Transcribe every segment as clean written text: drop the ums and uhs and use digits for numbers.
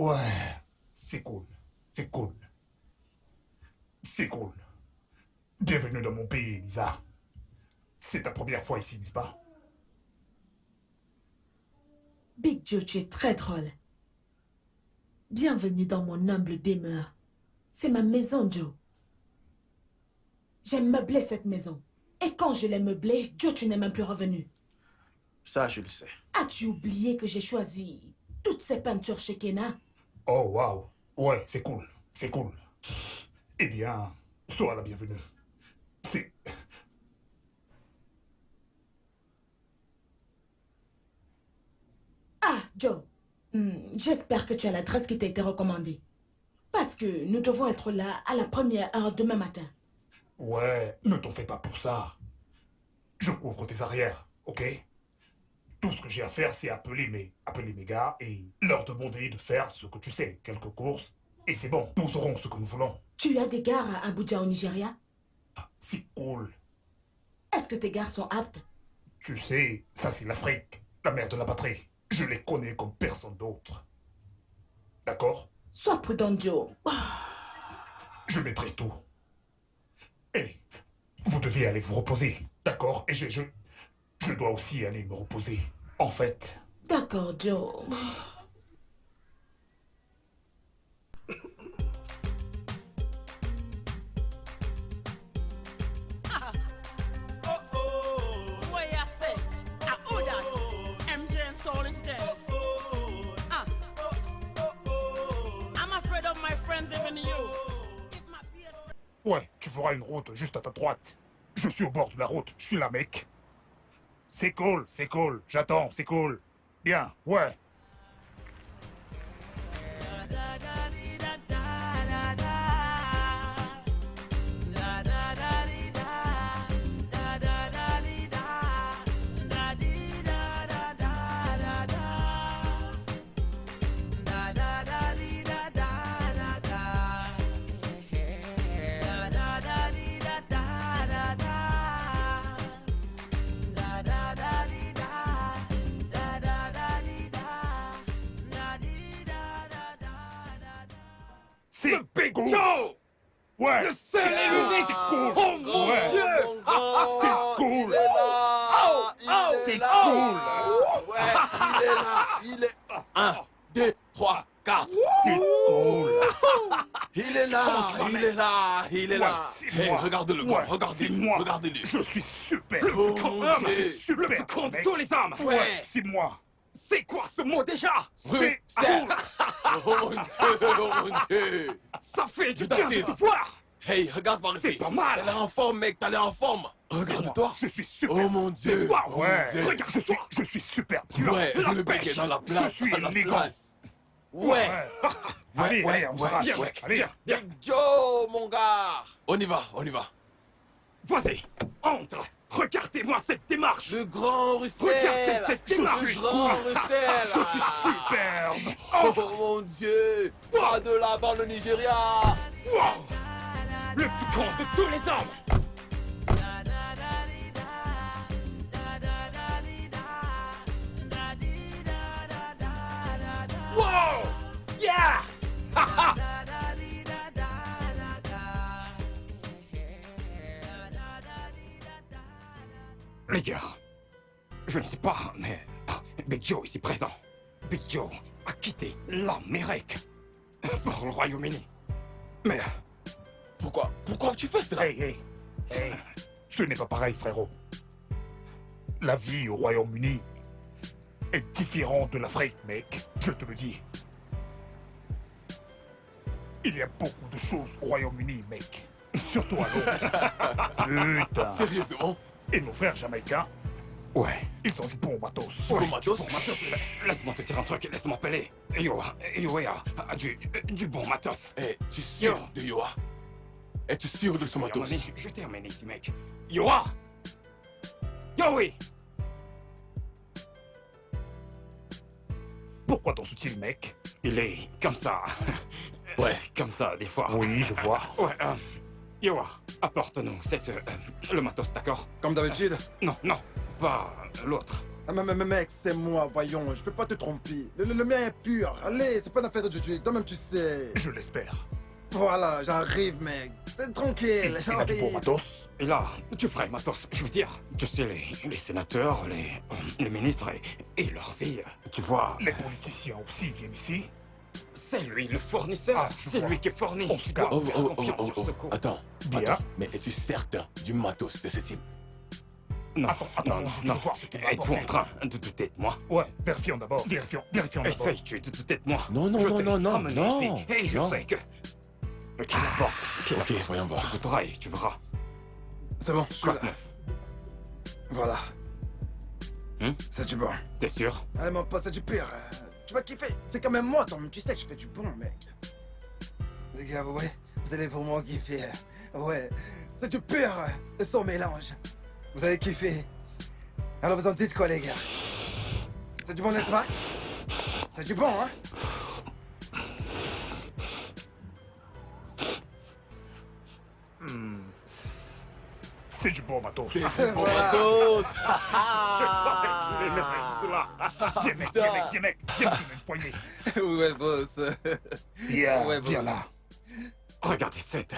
Ouais, c'est cool. C'est cool. C'est cool. Bienvenue dans mon pays, Lisa. C'est ta première fois ici, n'est-ce pas? Big Joe, tu es très drôle. Bienvenue dans mon humble demeure. C'est ma maison, Joe. J'ai meublé cette maison. Et quand je l'ai meublée, Joe, tu n'es même plus revenu. Ça, je le sais. As-tu oublié que j'ai choisi toutes ces peintures chez Kena? Oh, waouh. Ouais, c'est cool. C'est cool. Eh bien, sois la bienvenue. C'est... Ah, Joe. J'espère que tu as l'adresse qui t'a été recommandée. Parce que nous devons être là à la première heure demain matin. Ouais, ne t'en fais pas pour ça. Je couvre tes arrières, ok? Tout ce que j'ai à faire, c'est appeler mes gars et leur demander de faire ce que tu sais, quelques courses, et c'est bon, nous aurons ce que nous voulons. Tu as des gares à Abuja au Nigeria? C'est cool. Est-ce que tes gares sont aptes? Tu sais, ça c'est l'Afrique, la mère de la patrie. Je les connais comme personne d'autre. D'accord? Sois prudent, Joe. Je maîtrise tout. Et vous devez aller vous reposer, d'accord? Et je dois aussi aller me reposer. En fait, D'accord, Joe. What I say? Who that? MJ and Soul is dead. I'm afraid of my friends, even you. If my peers... ouais, tu feras une route juste à ta droite. Je suis au bord de la route, je suis là, mec. C'est cool, j'attends, c'est cool. Bien, ouais. C'est cool. Joe! Ouais, Le seul et unique! cool. Oh mon Ouais. Dieu! C'est cool. Il est là! Il C'est est là! cool. Ouais, il est là! Il est... 1, 2, 3, 4. C'est cool. Il est là! Il est là! Il est là! c'est Hey, moi. regarde-le, Ouais, c'est regardez-le, moi. regardez-le. Je suis super. Oh grand mon homme. Dieu! Super, Le plus grand de mec. tous les hommes! Ouais, c'est moi. C'est quoi ce mot déjà? C'est Serre. cool. Oh mon Dieu! Oh mon Dieu! Ça fait du Je bien de t'assure. te voir! Hey, regarde par ici! C'est pas mal. T'as l'air en forme, mec, t'as l'air en forme! Regarde-toi! Je suis super. Oh mon Dieu! Waouh. Oh mon Ouais, Dieu. Regarde, je suis super. Ouais, La le mec pêche. est dans la place! Je suis dans la élégant. place. Ouais! Allez, ouais, allez, on ouais, se rage. ouais. Allez. Viens, Big Joe, mon gars! On y va, on y va! vas-y, entre! Regardez-moi cette démarche! Le grand Russell! Regardez cette démarche. Le grand Russell! Je suis superbe. Oh mon Dieu! Pas de là-bas le Nigeria! Wow! Le plus grand de tous les hommes! Wow! Yeah! Les gars, je ne sais pas, mais Big Joe ici présent. Big Joe a quitté l'Amérique pour le Royaume-Uni. Mais Pourquoi tu fais ça? Hey. Ce n'est pas pareil, frérot. La vie au Royaume-Uni est différente de l'Afrique, mec. Je te le dis. Il y a beaucoup de choses au Royaume-Uni, mec. Surtout à Londres. Putain. Sérieusement? Et nos frères jamaïcains, ouais. ils ont du bon matos. Bon matos? Bon matos. Laisse-moi te dire un truc, laisse-moi appeler. Yo, du bon matos. Eh, tu es sûr de Yoa? Es-tu sûr de ce matos? Je t'ai amené ici, mec. Yoa! Yo, oui! Pourquoi ton soutien, mec? Il est comme ça. Ouais. Comme ça, des fois. Oui, je vois. Ouais, Yoa, apporte-nous le matos, d'accord? Comme d'habitude. Non, pas l'autre. Ah, mais mec, c'est moi, voyons, je peux pas te tromper. Le mien est pur. Allez, c'est pas une affaire de Juju, toi-même tu sais. Je l'espère. Voilà, j'arrive, mec. C'est tranquille, Il a du bon j'arrive. matos. Et là, tu ferais matos, je veux dire. Tu sais, les sénateurs, les ministres et leurs filles. Tu vois, Les politiciens aussi viennent ici. c'est lui le fournisseur. Ah, je c'est vois. lui qui est fourni. On Tu se dois calme. faire confiance sur ce coup. Attends, Bien. attends, mais es-tu certain du matos de ce type? Non, Attends, non, je veux non. voir ce qu'il va Êtes-vous en apporter. train de douter de moi? Ouais, vérifions d'abord. Vérifions d'abord. Essaye-tu de douter de moi? Non, non, je non, t'ai non, non, ramené non, ici, et je non. sais que... Qu'il apporte, qu'il Ok, apporte. voyons voir. Je goûterai, tu verras. C'est bon, je suis Quoi de là. neuf? Voilà. Hmm? C'est du bon. T'es sûr? Allez, mon pote, c'est du pire. Tu vas kiffer. C'est quand même moi, toi-même, tu sais que je fais du bon, mec. Les gars, ouais, vous allez vraiment kiffer. Ouais, c'est du pire. Et son mélange. Vous allez kiffer. Alors vous en dites quoi, les gars? C'est du bon, n'est-ce pas? C'est du bon, hein? C'est du bon matos. Voilà. Les mecs, cela. Viens, mec, viens, mec, viens, mec. Viens, tu une poignée. Ouais, boss. Viens, Ouais, viens boss. là. Regardez cette...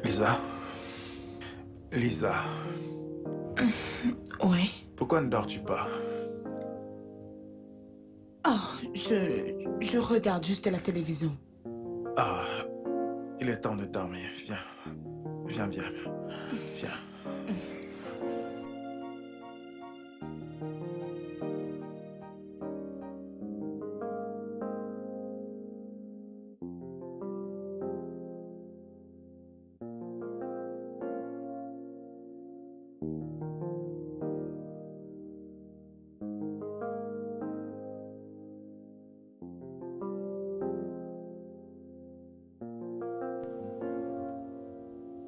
Lisa? Lisa, Ouais. pourquoi ne dors-tu pas? Oh, je regarde juste la télévision. Ah, il est temps de dormir. Viens. Viens, viens. Viens.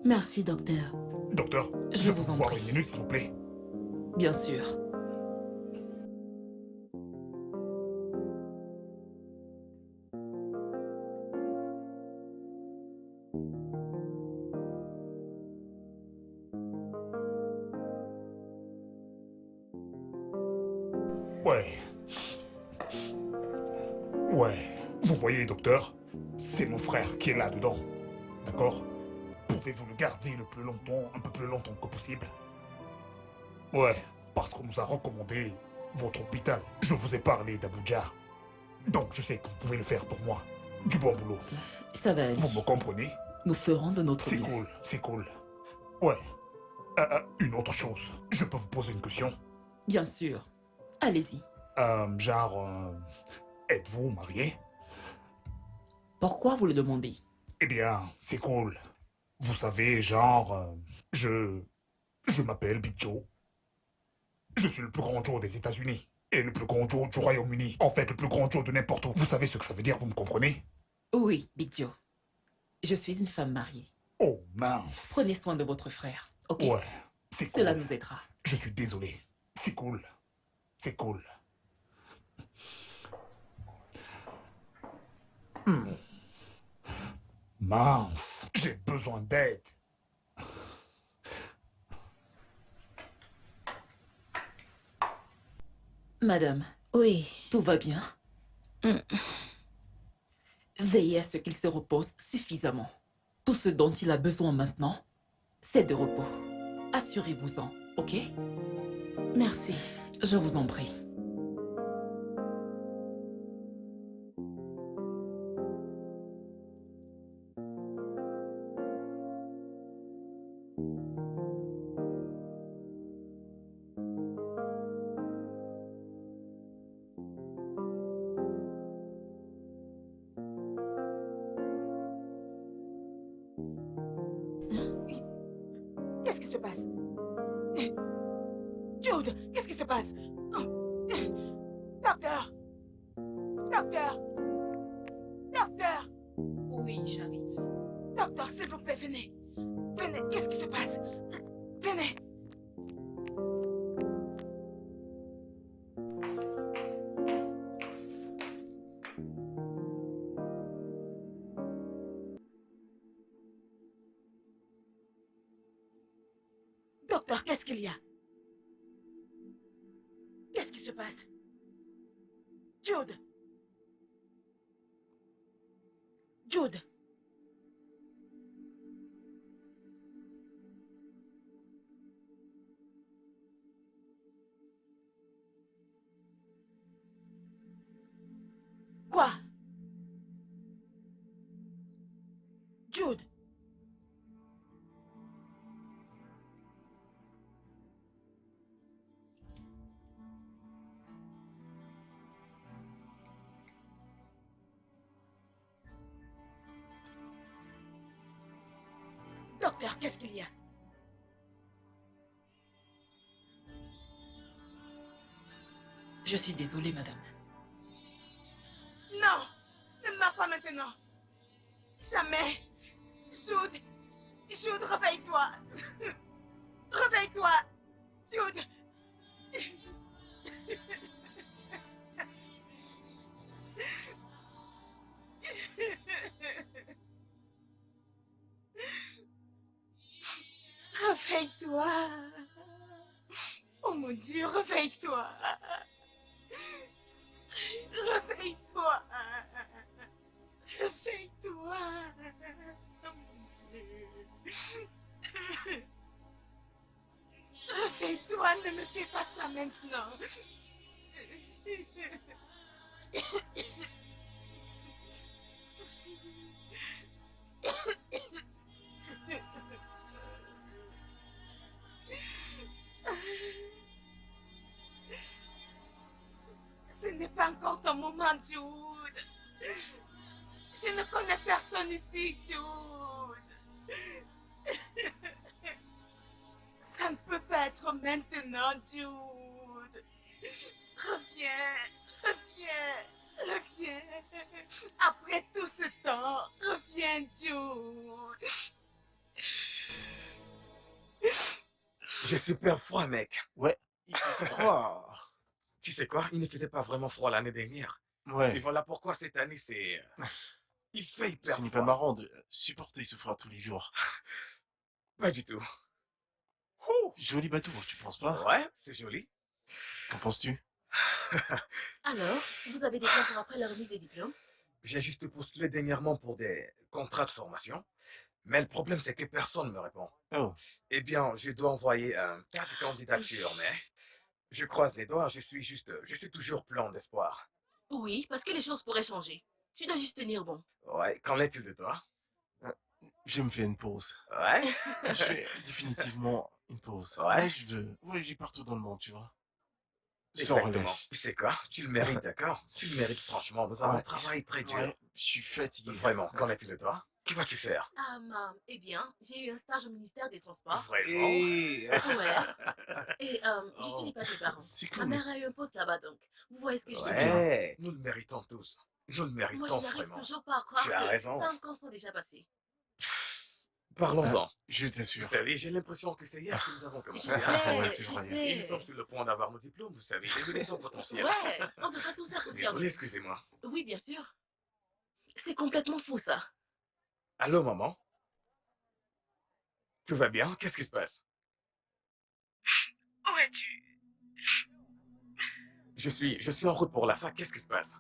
Merci, docteur. Docteur, Je peux vous en voir prie. une minute, s'il vous plaît. Bien sûr. Ouais. Ouais. Vous voyez, docteur, c'est mon frère qui est là-dedans. D'accord? Pouvez-vous le garder le plus longtemps, un peu plus longtemps que possible? Ouais. parce qu'on nous a recommandé votre hôpital. Je vous ai parlé d'Abuja. Donc je sais que vous pouvez le faire pour moi. Du bon boulot. Ça va aller. Vous me comprenez? Nous ferons de notre C'est mieux. cool, c'est cool. Ouais. Une autre chose. Je peux vous poser une question? Bien sûr. Allez-y. Êtes-vous marié? Pourquoi vous le demandez? Eh bien, c'est cool. Vous savez, je m'appelle Big Joe. Je suis le plus grand Joe des États-Unis. Et le plus grand Joe du Royaume-Uni. En fait, le plus grand Joe de n'importe où. Vous savez ce que ça veut dire, vous me comprenez? Oui, Big Joe. Je suis une femme mariée. Oh, mince. Prenez soin de votre frère, ok? Ouais, c'est cool. Cela nous aidera. Je suis désolé. C'est cool. C'est cool. Mince. J'ai besoin d'aide. Madame, Oui. tout va bien? Veillez à ce qu'il se repose suffisamment. Tout ce dont il a besoin maintenant, c'est de repos. Assurez-vous-en, ok? Merci. Je vous en prie. Qu'est-ce qui se passe? Jude, qu'est-ce qui se passe? Docteur! Docteur! Docteur! Oui, j'arrive. Docteur, s'il vous plaît, venez. Venez, qu'est-ce qui se passe? Venez. Docteur, qu'est-ce qu'il y a? Qu'est-ce qui se passe? Jude! Jude! Quoi? Jude! Docteur, qu'est-ce qu'il y a? Je suis désolée, madame. Non! Ne meurs pas maintenant! Jamais! Jude! Jude, réveille-toi! Réveille-toi! Jude! Réveille-toi! Oh mon Dieu, réveille-toi! Réveille-toi! Réveille-toi! Oh mon Dieu! Réveille-toi, ne me fais pas ça maintenant! Ce n'est pas encore ton moment, Jude. Je ne connais personne ici, Jude. Ça ne peut pas être maintenant, Jude. Reviens, reviens, reviens. Après tout ce temps, reviens, Jude. J'ai super froid, mec. Ouais, il fait froid. Tu sais quoi? Il ne faisait pas vraiment froid l'année dernière. Et Ouais, voilà pourquoi cette année, c'est... Il fait hyper ce n'est froid. pas marrant de supporter ce froid tous les jours. Pas du tout. Joli bateau, tu penses pas? Ouais, c'est joli. Qu'en penses-tu? Alors, vous avez des plans pour après la remise des diplômes? J'ai juste postulé dernièrement pour des contrats de formation. Mais le problème, c'est que personne ne me répond. Oh, Eh bien, je dois envoyer 4 candidatures, mais Je croise les doigts, je suis toujours plein d'espoir. Oui, parce que les choses pourraient changer. Tu dois juste tenir bon. Ouais, qu'en est-il de toi? Je me fais une pause. Ouais? Je fais définitivement une pause. Ouais. Ouais, je veux voyager partout dans le monde, tu vois. Sans Exactement. relâche. Tu sais quoi? Tu le mérites, d'accord? Tu le mérites, franchement. Nous avons Ouais. travaillé très dur. Ouais, je suis fatigué. Vraiment, qu'en est-il de toi? Que vas-tu faire? Eh bien, j'ai eu un stage au ministère des Transports. Vraiment? Et... Ouais. Et je suis Oh, les pas des parents. c'est Ma cool. mère a eu un poste là-bas, donc vous voyez ce que je dis. Ouais, nous le méritons tous. Nous le Moi, méritons je n'arrive vraiment. toujours pas à croire Tu as que raison. 5 ans sont déjà passés. Parlons-en. Je Vous t'assure. savez, j'ai l'impression que c'est hier que nous avons Je commencé. Ouais, sais, c'est je vrai. sais. Et nous sommes sur le point d'avoir nos diplômes, vous savez, les émissions potentielles. Ouais, on devrait tous être fiers de Désolé, nous. excusez-moi. Oui, bien sûr. C'est complètement fou, ça. Allô, maman? Tout va bien? Qu'est-ce qui se passe? Où es-tu? Je suis en route pour la fac, qu'est-ce qui se passe?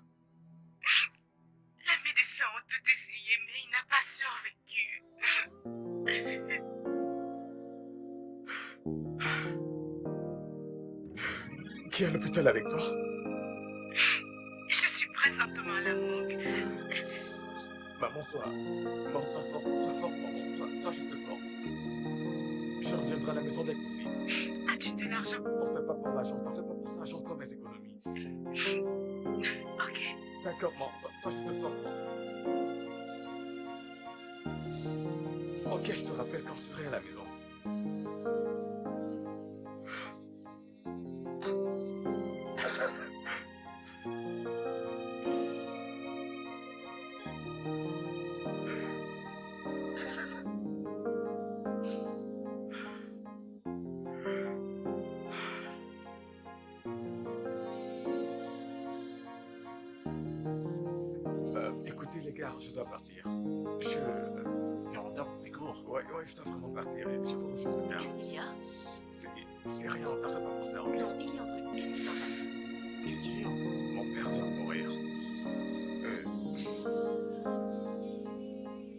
Les médecins ont tout essayé, mais il n'a pas survécu. Qui est à l'hôpital avec toi? Je suis présentement à la morgue. Maman, sois forte, maman, sois juste forte. Je reviendrai à la maison dès que possible. As-tu de l'argent? T'en fais pas pour l'argent, t'en fais pas pour ça, j'entends mes économies. Ok. D'accord, maman, sois juste forte, maman. Ok, je te rappelle quand je serai à la maison. Écoutez les gars, je dois partir. T'es en retard pour tes cours. Ouais, je dois vraiment partir. Je faut que je me garde. Qu'est-ce qu'il y a? C'est rien, t'en fais pas pour ça. Ok? Non, il y a un truc. Qu'est-ce qu'il y a? Qu'est-ce qu'il y a? Mon père vient de mourir.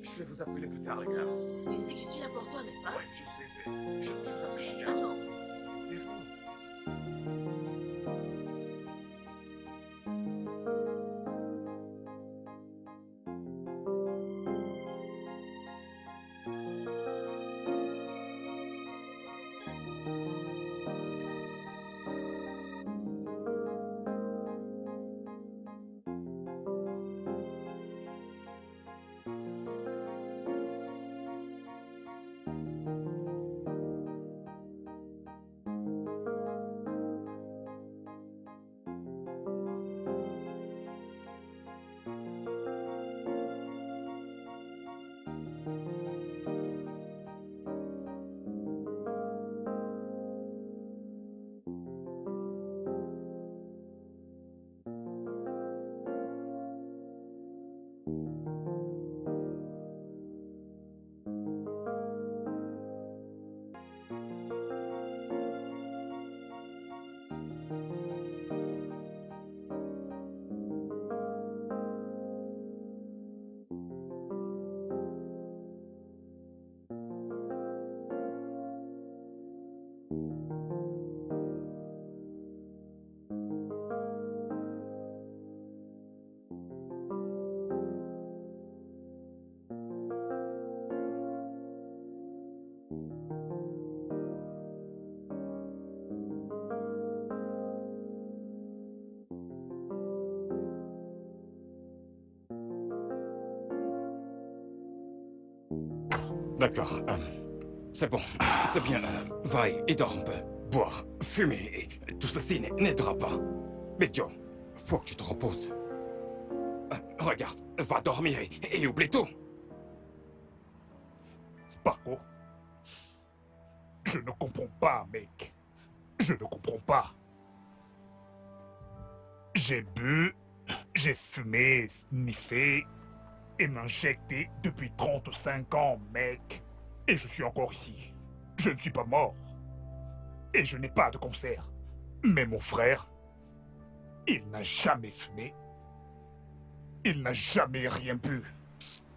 Je vais vous appeler plus tard, les gars. Tu sais que je suis là pour toi, n'est-ce pas? Ouais, je sais, je vous appelle, les Hey, gars. attends. Laisse-moi. D'accord, c'est bon, c'est bien. Va et dors un peu. Boire, fumer, et tout ceci n'aidera pas. Mais Joe, faut que tu te reposes. Regarde, va dormir et oublie tout. Sparko, je ne comprends pas, mec. Je ne comprends pas. J'ai bu, j'ai fumé, sniffé et m'injecté depuis 35 ans, mec. Et je suis encore ici. Je ne suis pas mort. Et je n'ai pas de cancer. Mais mon frère, il n'a jamais fumé. Il n'a jamais rien bu.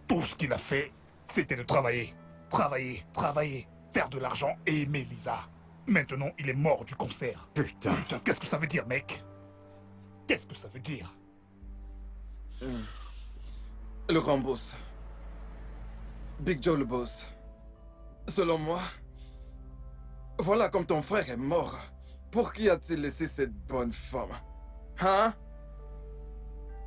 Tout ce qu'il a fait, c'était de travailler. Travailler, travailler, faire de l'argent et aimer Lisa. Maintenant, il est mort du cancer. Putain. Putain, qu'est-ce que ça veut dire, mec? Qu'est-ce que ça veut dire? Le grand boss. Big Joe le boss. Selon moi, voilà comme ton frère est mort. Pour qui a-t-il laissé cette bonne femme? Hein?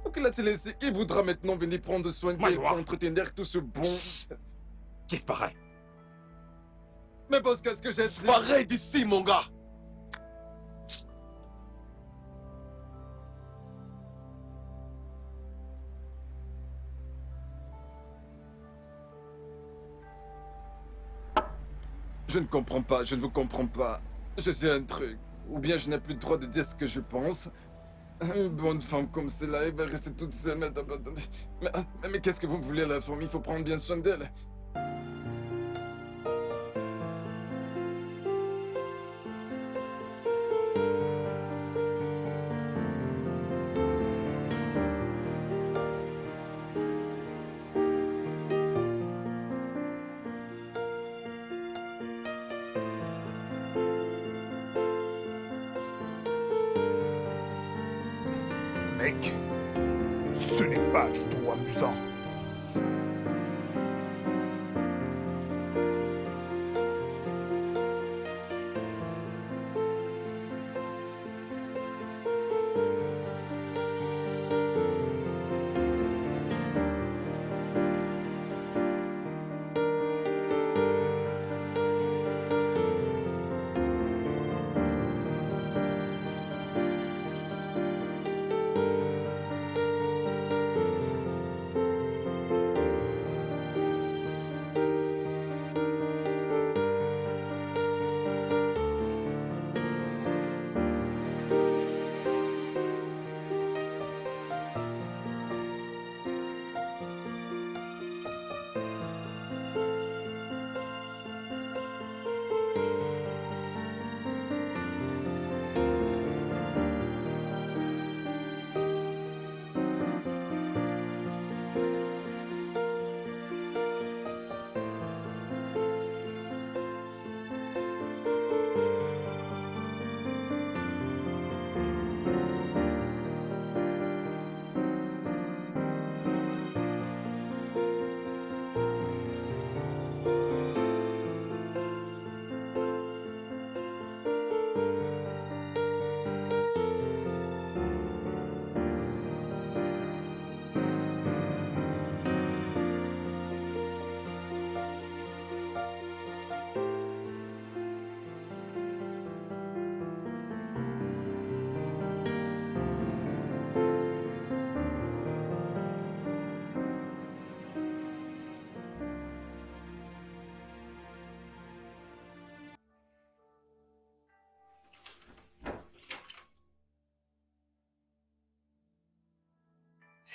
Pour qui l'a-t-il laissé? Qui voudra maintenant venir prendre soin d'elle pour entretenir tout ce bon... Disparaît. Mais boss, qu'est-ce que j'ai dit? Pareil d'ici, mon gars. Je ne comprends pas, je ne vous comprends pas. Je suis un truc. Ou bien je n'ai plus le droit de dire ce que je pense. Une bonne femme comme celle-là, elle va rester toute seule. Mais qu'est-ce que vous voulez à la femme? Il faut prendre bien soin d'elle. Mec, ce n'est pas du tout amusant.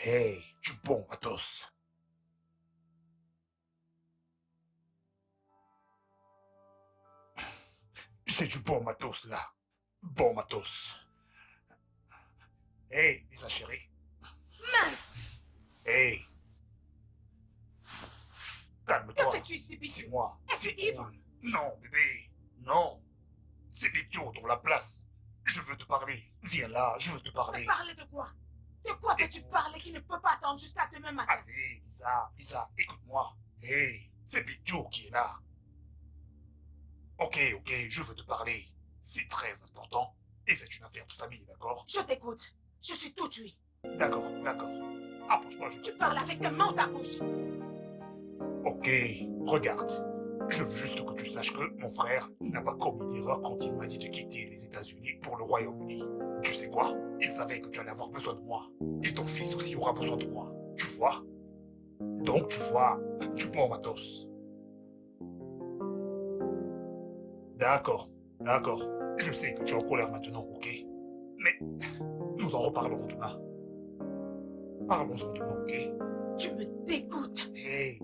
Hey, du bon matos. J'ai du bon matos là. Bon matos. Hey, Lisa chérie. Mince! Hey. Que Calme-toi. fais-tu ici, Big C'est Joe? moi. Es-tu C'est ivre? moi. Non, bébé. Non. C'est Big Joe dans la place. Je veux te parler. Viens là, je veux te Mais parler. parler de quoi? De quoi veux-tu parler qui ne peut pas attendre jusqu'à demain matin? Allez, Lisa, écoute-moi. Hey, c'est Big Joe qui est là. Ok, je veux te parler. C'est très important. Et c'est une affaire de famille, d'accord? Je t'écoute. Je suis tout tué. D'accord. Approche-moi, Tu parles avec tes mains dans ta bouche. Ok, regarde. Je veux juste que tu saches que mon frère n'a pas commis d'erreur quand il m'a dit de quitter les États-Unis pour le Royaume-Uni. Tu sais quoi? Il savait que tu allais avoir besoin de moi. Et ton fils aussi aura besoin de moi. Tu vois? Donc, tu vois, du bon matos. D'accord. Je sais que tu es en colère maintenant, ok? Mais nous en reparlerons demain. Parlons-en demain, ok? Tu me dégoûtes. Hey,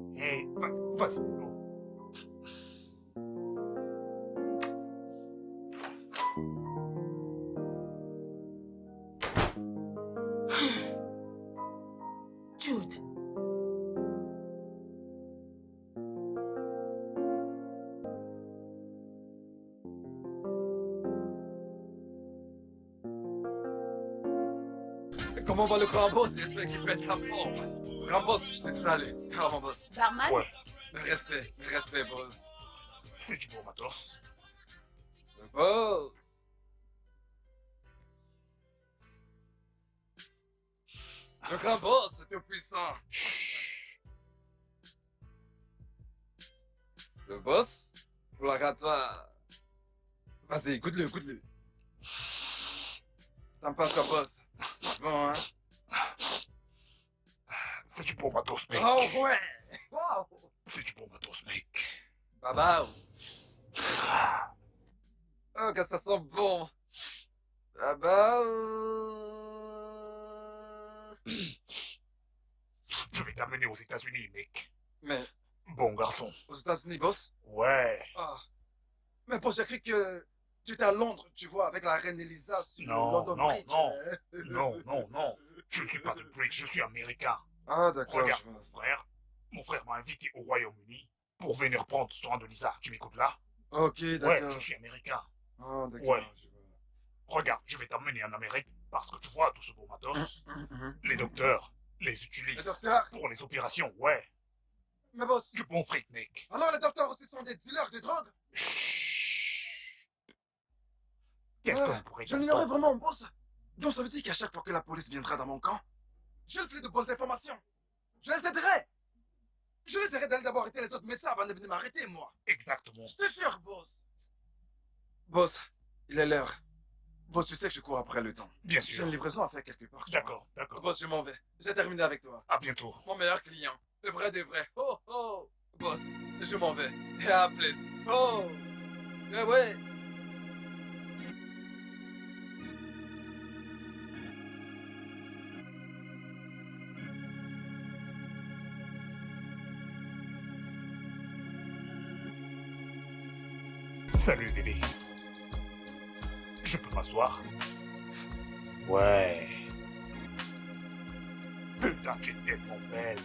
vas-y, Molo. Jude. Comment va le grand boss? J'espère qu'il peut être la forme. Grand boss, je te salue. Grand boss. Barman, Ouais, Respect, boss. c'est du bon matos. Le boss. Le grand boss, tout puissant. Le boss, gloire à toi. Vas-y, goûte-le. T'en penses quoi, boss? C'est bon, hein? C'est du bon matos, mec. Oh ouais! Wow! C'est du bon matos, mec. Baba! Oh, que ça sent bon! Baba! Je vais t'amener aux États-Unis, mec. Mais, Bon garçon. aux États-Unis, boss? Ouais. Ah. Mais boss, j'ai cru que tu étais à Londres, tu vois, avec la reine Elisa sur Non, London non, Bridge. non. Non. Je ne suis pas de Bridge, je suis américain. Ah, d'accord. Regarde, je vois. mon frère m'a invité au Royaume-Uni pour venir prendre soin de Lisa. Tu m'écoutes là? Ok, Ouais, d'accord. je suis américain. Oh, d'accord. Ouais. je vois. Regarde, je vais t'emmener en Amérique parce que tu vois tout ce beau matos. Les docteurs les Les utilisent docteurs? pour les opérations, ouais. Mais boss, Du bon fric, mec. alors les docteurs aussi sont des dealers de drogue? Chut. Quelqu'un pourrait Je dire l'ignorais non. vraiment, boss. Donc ça veut dire qu'à chaque fois que la police viendra dans mon camp, je leur ferai de bonnes informations. Je les aiderai. Je les aiderai d'aller d'abord arrêter les autres médecins avant de venir m'arrêter, moi. Exactement. Je te jure, boss. Boss, il est l'heure. Boss, tu sais que je cours après le temps. Bien J'ai sûr. une livraison à faire quelque part. tu vois. D'accord. Boss, je m'en vais. J'ai terminé avec toi. À bientôt. Mon meilleur client. Le vrai des vrais. Oh, oh. Boss, je m'en vais. Et à plus. Oh. Eh ouais. Salut, bébé. Je peux m'asseoir? Ouais. Putain, tu es tellement belle.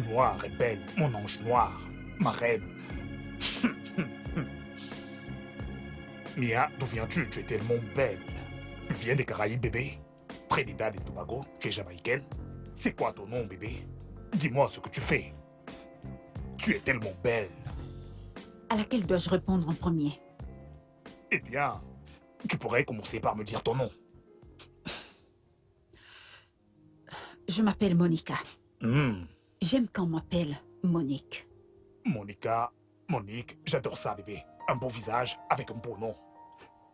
Noire et belle, mon ange noir, ma reine. Mia, d'où viens-tu? Tu es tellement belle. Tu viens des Caraïbes, bébé? Trinidad et Tobago, tu es jamaïcaine? C'est quoi ton nom, bébé? Dis-moi ce que tu fais. Tu es tellement belle. À laquelle dois-je répondre en premier? Eh bien, tu pourrais commencer par me dire ton nom. Je m'appelle Monica. Hmm, J'aime quand on m'appelle Monique. Monica, Monique, j'adore ça, bébé. Un beau visage avec un beau nom.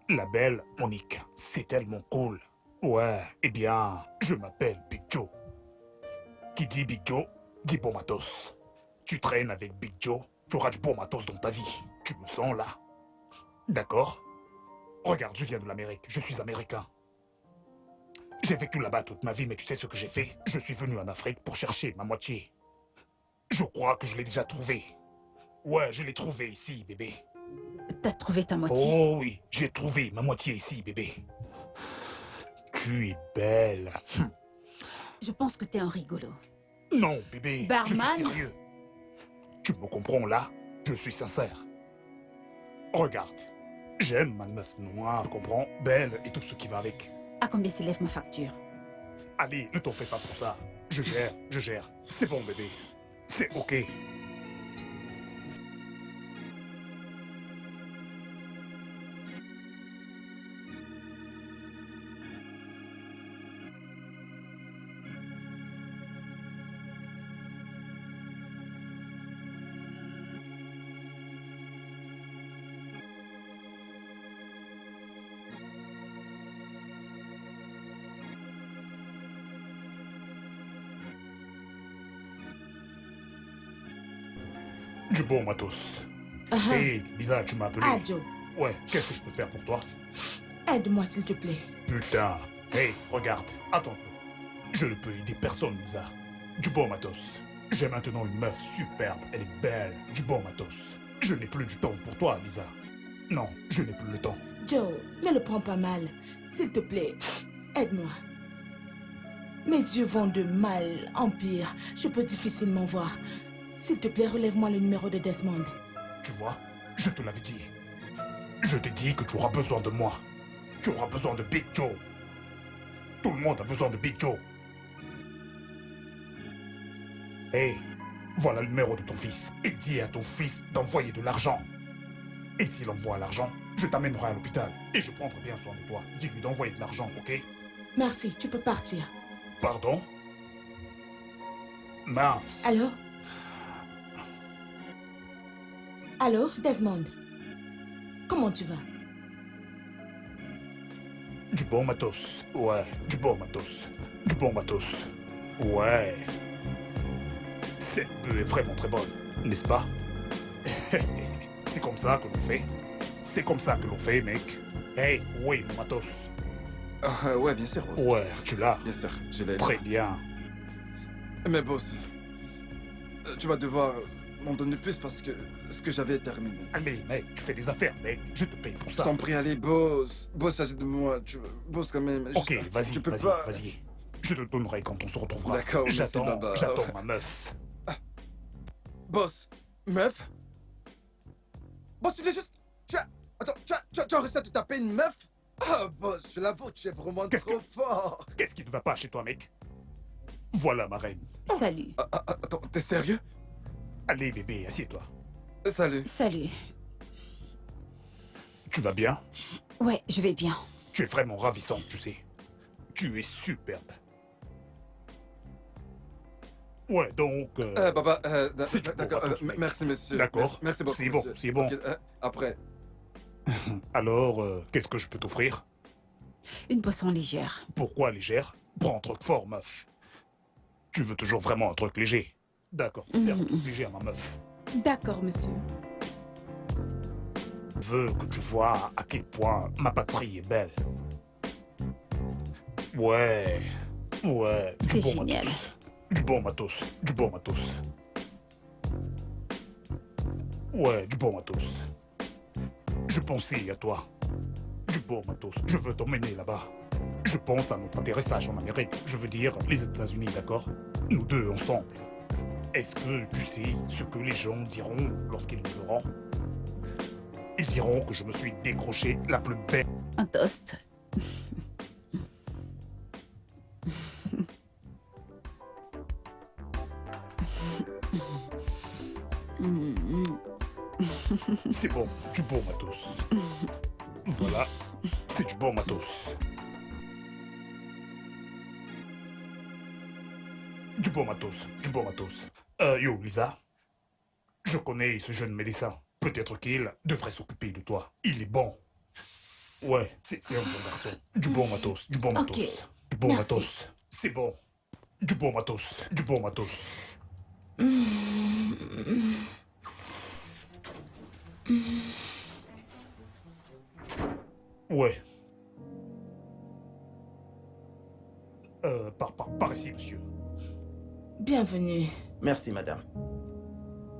La belle Monique, c'est tellement cool. Ouais, eh bien, je m'appelle Big Joe. Qui dit Big Joe, dit bon matos. Tu traînes avec Big Joe, tu auras du bon matos dans ta vie. Tu me sens là? D'accord? Regarde, je viens de l'Amérique, je suis américain. J'ai vécu là-bas toute ma vie, mais tu sais ce que j'ai fait? Je suis venu en Afrique pour chercher ma moitié. Je crois que je l'ai déjà trouvé. Ouais, je l'ai trouvé ici, bébé. T'as trouvé ta moitié? Oh oui, j'ai trouvé ma moitié ici, bébé. Tu es belle. Je pense que t'es un rigolo. Non, bébé, Barman? je suis sérieux. Tu me comprends là? Je suis sincère. Regarde, j'aime ma meuf noire, tu comprends? Belle et tout ce qui va avec. À combien s'élève ma facture? Allez, ne t'en fais pas pour ça. Je gère. C'est bon, bébé. C'est ok. Du bon matos. Ah, Hey, Lisa, tu m'as appelé? ah, Joe, Ouais, qu'est-ce que je peux faire pour toi? aide-moi s'il te plaît. Putain. Hey, regarde, attends un peu. Je ne peux aider personne, Lisa. Du bon matos. J'ai maintenant une meuf superbe, elle est belle. Du bon matos. Je n'ai plus du temps pour toi, Lisa. Non, je n'ai plus le temps. Joe, ne le prends pas mal. S'il te plaît, aide-moi. Mes yeux vont de mal en pire. Je peux difficilement voir. S'il te plaît, relève-moi le numéro de Desmond. Tu vois, je te l'avais dit. Je t'ai dit que tu auras besoin de moi. Tu auras besoin de Big Joe. Tout le monde a besoin de Big Joe. Hé, voilà le numéro de ton fils. Et dis à ton fils d'envoyer de l'argent. Et s'il envoie l'argent, je t'amènerai à l'hôpital. Et je prendrai bien soin de toi. Dis-lui d'envoyer de l'argent, ok? Merci, tu peux partir. Pardon? Mince. Allô? Allô, Desmond? Comment tu vas? Du bon matos. Ouais, du bon matos. Du bon matos. Ouais. Cette bœuf est vraiment très bonne, n'est-ce pas? C'est comme ça que l'on fait. C'est comme ça que l'on fait, mec. Hey, oui, mon matos. Ouais, bien sûr, boss. Ouais, bien sûr. tu l'as. Bien sûr, je l'ai. Très bien. Mais boss, tu vas devoir m'en donner plus parce que ce que j'avais est terminé. Allez, mec, tu fais des affaires, mec. Je te paye pour ça. Sans prie, allez, boss. Boss, aide-moi. Boss, quand même. Ok, vas-y, tu peux vas-y, pas. vas-y. Je te donnerai quand on se retrouvera. D'accord, merci, J'attends, Baba. j'attends ma meuf. Boss, meuf? Boss, tu es juste. Attends, tu as réussi à te taper une meuf? Ah, boss, je l'avoue, tu es vraiment trop fort. Qu'est-ce qui ne va pas chez toi, mec? Voilà ma reine. Salut. Attends, t'es sérieux? Allez, bébé, assieds-toi. Salut. Salut. Tu vas bien? Ouais, je vais bien. Tu es vraiment ravissante, tu sais. Tu es superbe. Ouais, donc... Baba, c'est du bon d'accord, matos, mec. merci, monsieur. D'accord, Merci beaucoup, c'est bon, monsieur. c'est bon. Ok, après. Alors, qu'est-ce que je peux t'offrir? Une boisson légère. Pourquoi légère? Prends un truc fort, meuf. Tu veux toujours vraiment un truc léger? D'accord, sers un truc léger à ma meuf. D'accord, monsieur. Je veux que tu vois à quel point ma patrie est belle. Ouais, ouais. du C'est bon génial. matos. Du bon matos, du bon matos. Ouais, du bon matos. Je pensais à toi. Du bon matos. Je veux t'emmener là-bas. Je pense à notre atterrissage en Amérique. Je veux dire, les États-Unis, d'accord? Nous deux ensemble. Est-ce que tu sais ce que les gens diront lorsqu'ils me verront? Ils diront que je me suis décroché la plus belle. Un toast. C'est bon, du bon matos. Voilà, c'est du bon matos. Du bon matos, du bon matos. Yo, Lisa, je connais ce jeune médecin. Peut-être qu'il devrait s'occuper de toi. Il est bon. Ouais, c'est un bon garçon. Du bon matos, du bon matos. Ok, Du bon merci. matos. C'est bon. Du bon matos, du bon matos. Ouais. Par ici, monsieur. Bienvenue. Merci, madame.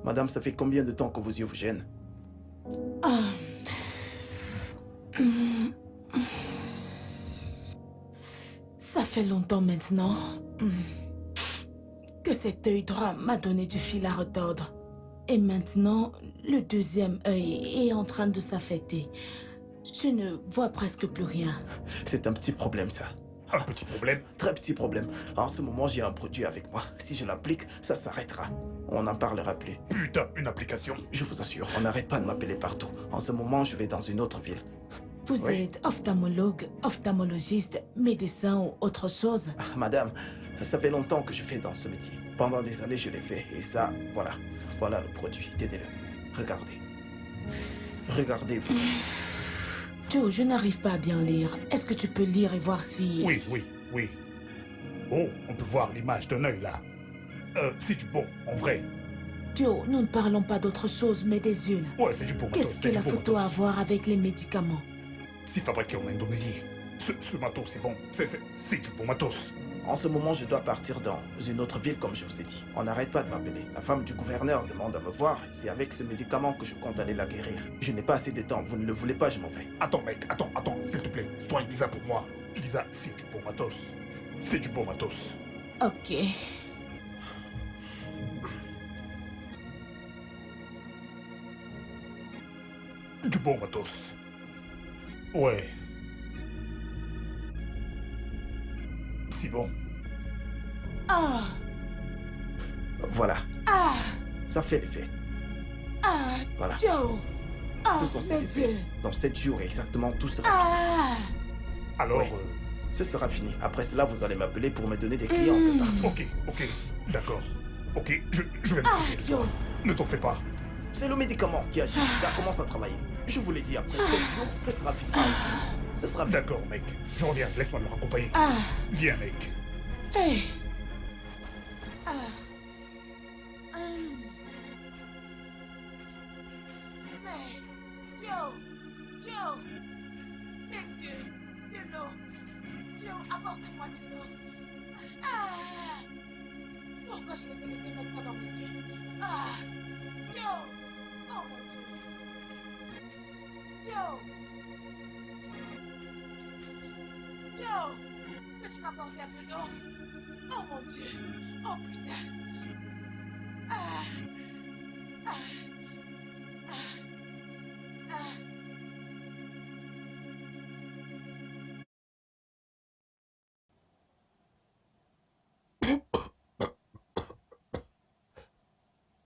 Madame, ça fait combien de temps que vos yeux vous gênent? Ah. Ça fait longtemps maintenant que cet œil droit m'a donné du fil à retordre. Et maintenant, le deuxième œil est en train de s'affecter. Je ne vois presque plus rien. C'est un petit problème, ça. Un petit problème? Très petit problème. En ce moment, j'ai un produit avec moi. Si je l'applique, ça s'arrêtera. On n'en parlera plus. Putain, une application? Je vous assure, on n'arrête pas de m'appeler partout. En ce moment, je vais dans une autre ville. Vous Oui. êtes ophtalmologue, ophtalmologiste, médecin ou autre chose? Ah, madame, ça fait longtemps que je fais dans ce métier. Pendant des années, je l'ai fait. Et ça, voilà. Voilà le produit. Tenez-le. Regardez. Regardez-vous. Joe, je n'arrive pas à bien lire. Est-ce que tu peux lire et voir si... Oui, oui, oui. Oh, on peut voir l'image d'un œil là. C'est du bon, en vrai. Joe, nous ne parlons pas d'autre chose, mais des yeux. Ouais, c'est du bon matos. Qu'est-ce que c'est du la bon photo a à matos. voir avec les médicaments? C'est fabriqué en Indonésie. Ce matos, c'est bon. C'est du bon matos. En ce moment, je dois partir dans une autre ville, comme je vous ai dit. On n'arrête pas de m'appeler. La femme du gouverneur demande à me voir. Et c'est avec ce médicament que je compte aller la guérir. Je n'ai pas assez de temps. Vous ne le voulez pas, je m'en vais. Attends, mec, attends, s'il te plaît. Sois Lisa pour moi. Lisa, c'est du bon matos. C'est du bon matos. Ok. Du bon matos. Ouais. C'est bon. Ah, Voilà, ah, ça fait l'effet. ah, Voilà. Joe. Ah, Ce sont ces mes effets. yeux. Dans 7 jours exactement, tout sera Ah, Alors, Oui. Ce sera fini. Après cela, vous allez m'appeler pour me donner des clients un peu partout. ok, d'accord. Ok, je vais ah, m'occuper de Joe. toi. Ne t'en fais pas. C'est le médicament qui agit. Ça commence à travailler. Je vous l'ai dit, après 7 jours, ce sera fini. Ce sera fini. D'accord, mec. Je reviens, laisse-moi le raccompagner. Ah, Viens, mec. hey. Ah. Hum. Mais, Joe, mes yeux, de l'eau. Joe, apportez-moi de l'eau. Ah, pourquoi je les ai laissés mettre ça dans mes yeux? Ah, Joe, oh mon Dieu. Joe, peux-tu m'apporter un peu d'eau? Oh mon Dieu, oh putain. Ah, ah, ah, ah.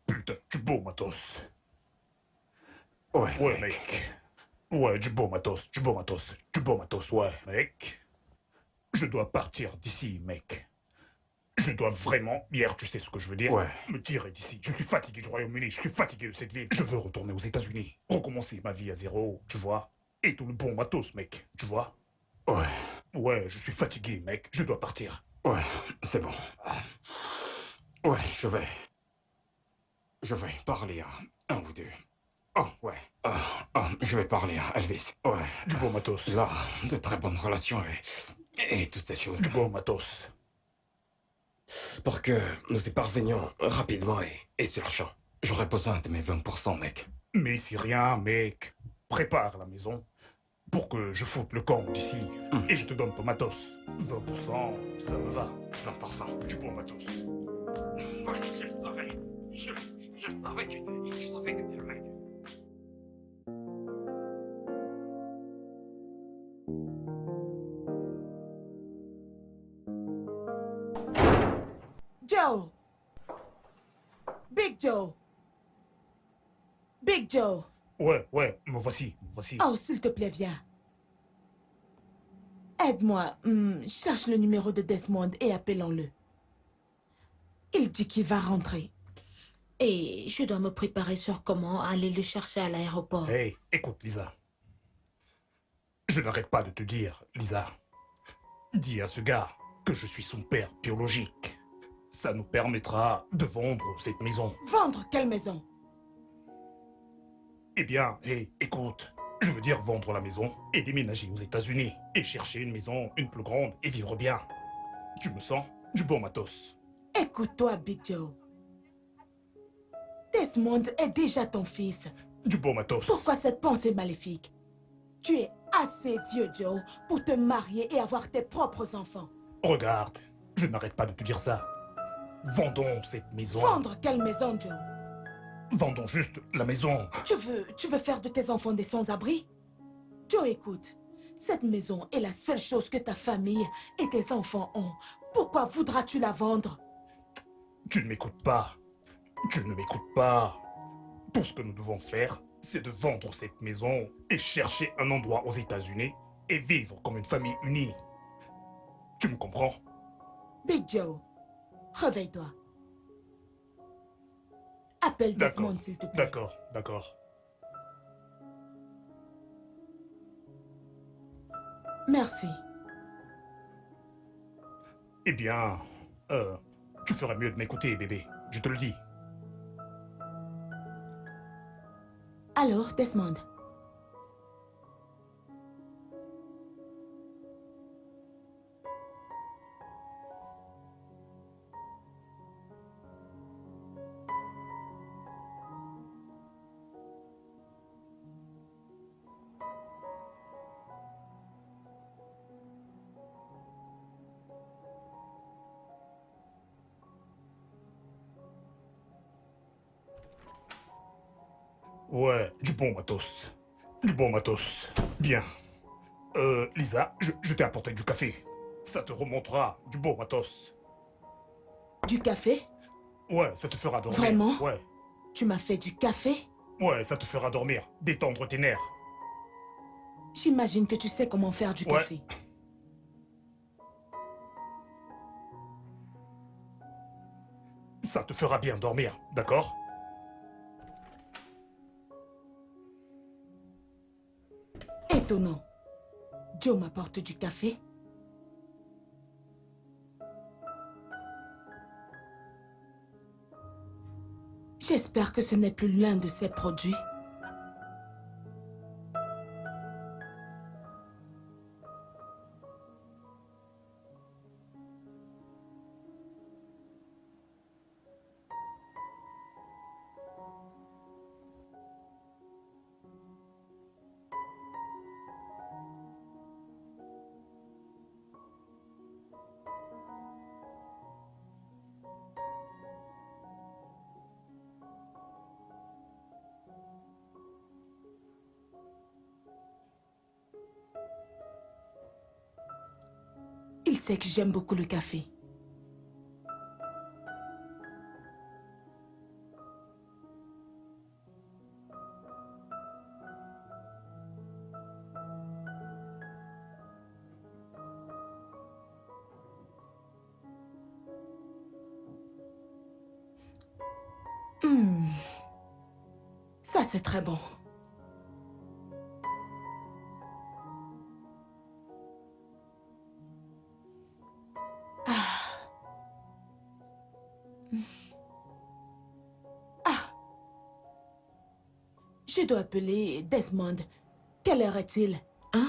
Putain, du beau matos. Ouais, mec. Ouais, du beau matos, ouais, mec. Je dois partir d'ici, mec. Je dois vraiment, hier, tu sais ce que je veux dire, Ouais. me tirer d'ici. Je suis fatigué du Royaume-Uni, je suis fatigué de cette ville. Je veux retourner aux États-Unis, recommencer ma vie à zéro, tu vois. Et tout le bon matos, mec, tu vois. Ouais, Ouais, je suis fatigué, mec, je dois partir. ouais, c'est bon. Ouais, je vais parler à un ou deux. Oh, ouais. Je vais parler à Elvis. Ouais. Du beau matos. Là, de très bonnes relations et toutes ces choses. Du beau matos. Pour que nous y parvenions rapidement et sur le champ. J'aurais besoin de mes 20%, mec. Mais c'est rien, mec. Prépare la maison pour que je foute le camp d'ici. Et je te donne ton matos. 20%, ça me va. 20%. Du bon matos. Ouais, je le savais. Je savais que t'étais le mec. Joe! Big Joe! Big Joe! Ouais, me voici. Oh, s'il te plaît, viens. Aide-moi. Cherche le numéro de Desmond et appelons-le. Il dit qu'il va rentrer. Et je dois me préparer sur comment aller le chercher à l'aéroport. Hey, écoute, Lisa. Je n'arrête pas de te dire, Lisa. Dis à ce gars que je suis son père biologique. Ça nous permettra de vendre cette maison. Vendre quelle maison? Eh bien, hey, écoute. Je veux dire vendre la maison et déménager aux États-Unis. Et chercher une maison, une plus grande et vivre bien. Tu me sens? Du bon matos. Écoute-toi, Big Joe. Desmond est déjà ton fils. Du bon matos. Pourquoi cette pensée maléfique? Tu es assez vieux, Joe, pour te marier et avoir tes propres enfants. Regarde, je n'arrête pas de te dire ça. Vendons cette maison. Vendre quelle maison, Joe? Vendons juste la maison. Tu veux faire de tes enfants des sans-abri? Joe, écoute. Cette maison est la seule chose que ta famille et tes enfants ont. Pourquoi voudras-tu la vendre? Tu ne m'écoutes pas. Tu ne m'écoutes pas. Tout ce que nous devons faire, c'est de vendre cette maison et chercher un endroit aux États-Unis et vivre comme une famille unie. Tu me comprends? Big Joe, réveille-toi. Appelle D'accord, Desmond, s'il te plaît. d'accord. Merci. Eh bien, tu ferais mieux de m'écouter, bébé. Je te le dis. Allô, Desmond? Ouais, du bon matos. Du bon matos. Bien. Lisa, je t'ai apporté du café. Ça te remontera du beau matos. Du café? Ouais, ça te fera dormir. Vraiment? Ouais. Tu m'as fait du café? Ouais, ça te fera dormir, détendre tes nerfs. J'imagine que tu sais comment faire du Ouais. café. Ça te fera bien dormir, d'accord? Étonnant. Joe m'apporte du café? J'espère que ce n'est plus l'un de ses produits. Il sait que j'aime beaucoup le café. Ça, c'est très bon. Je dois appeler Desmond. Quelle heure est-il? Hein?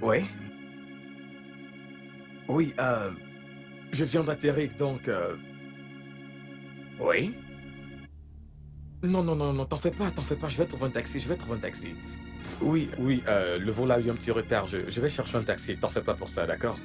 Oui? Oui, je viens d'atterrir, donc... Oui? Non, non, non, non, t'en fais pas, je vais trouver un taxi, Oui, oui, le vol a eu un petit retard, je vais chercher un taxi, t'en fais pas pour ça, d'accord?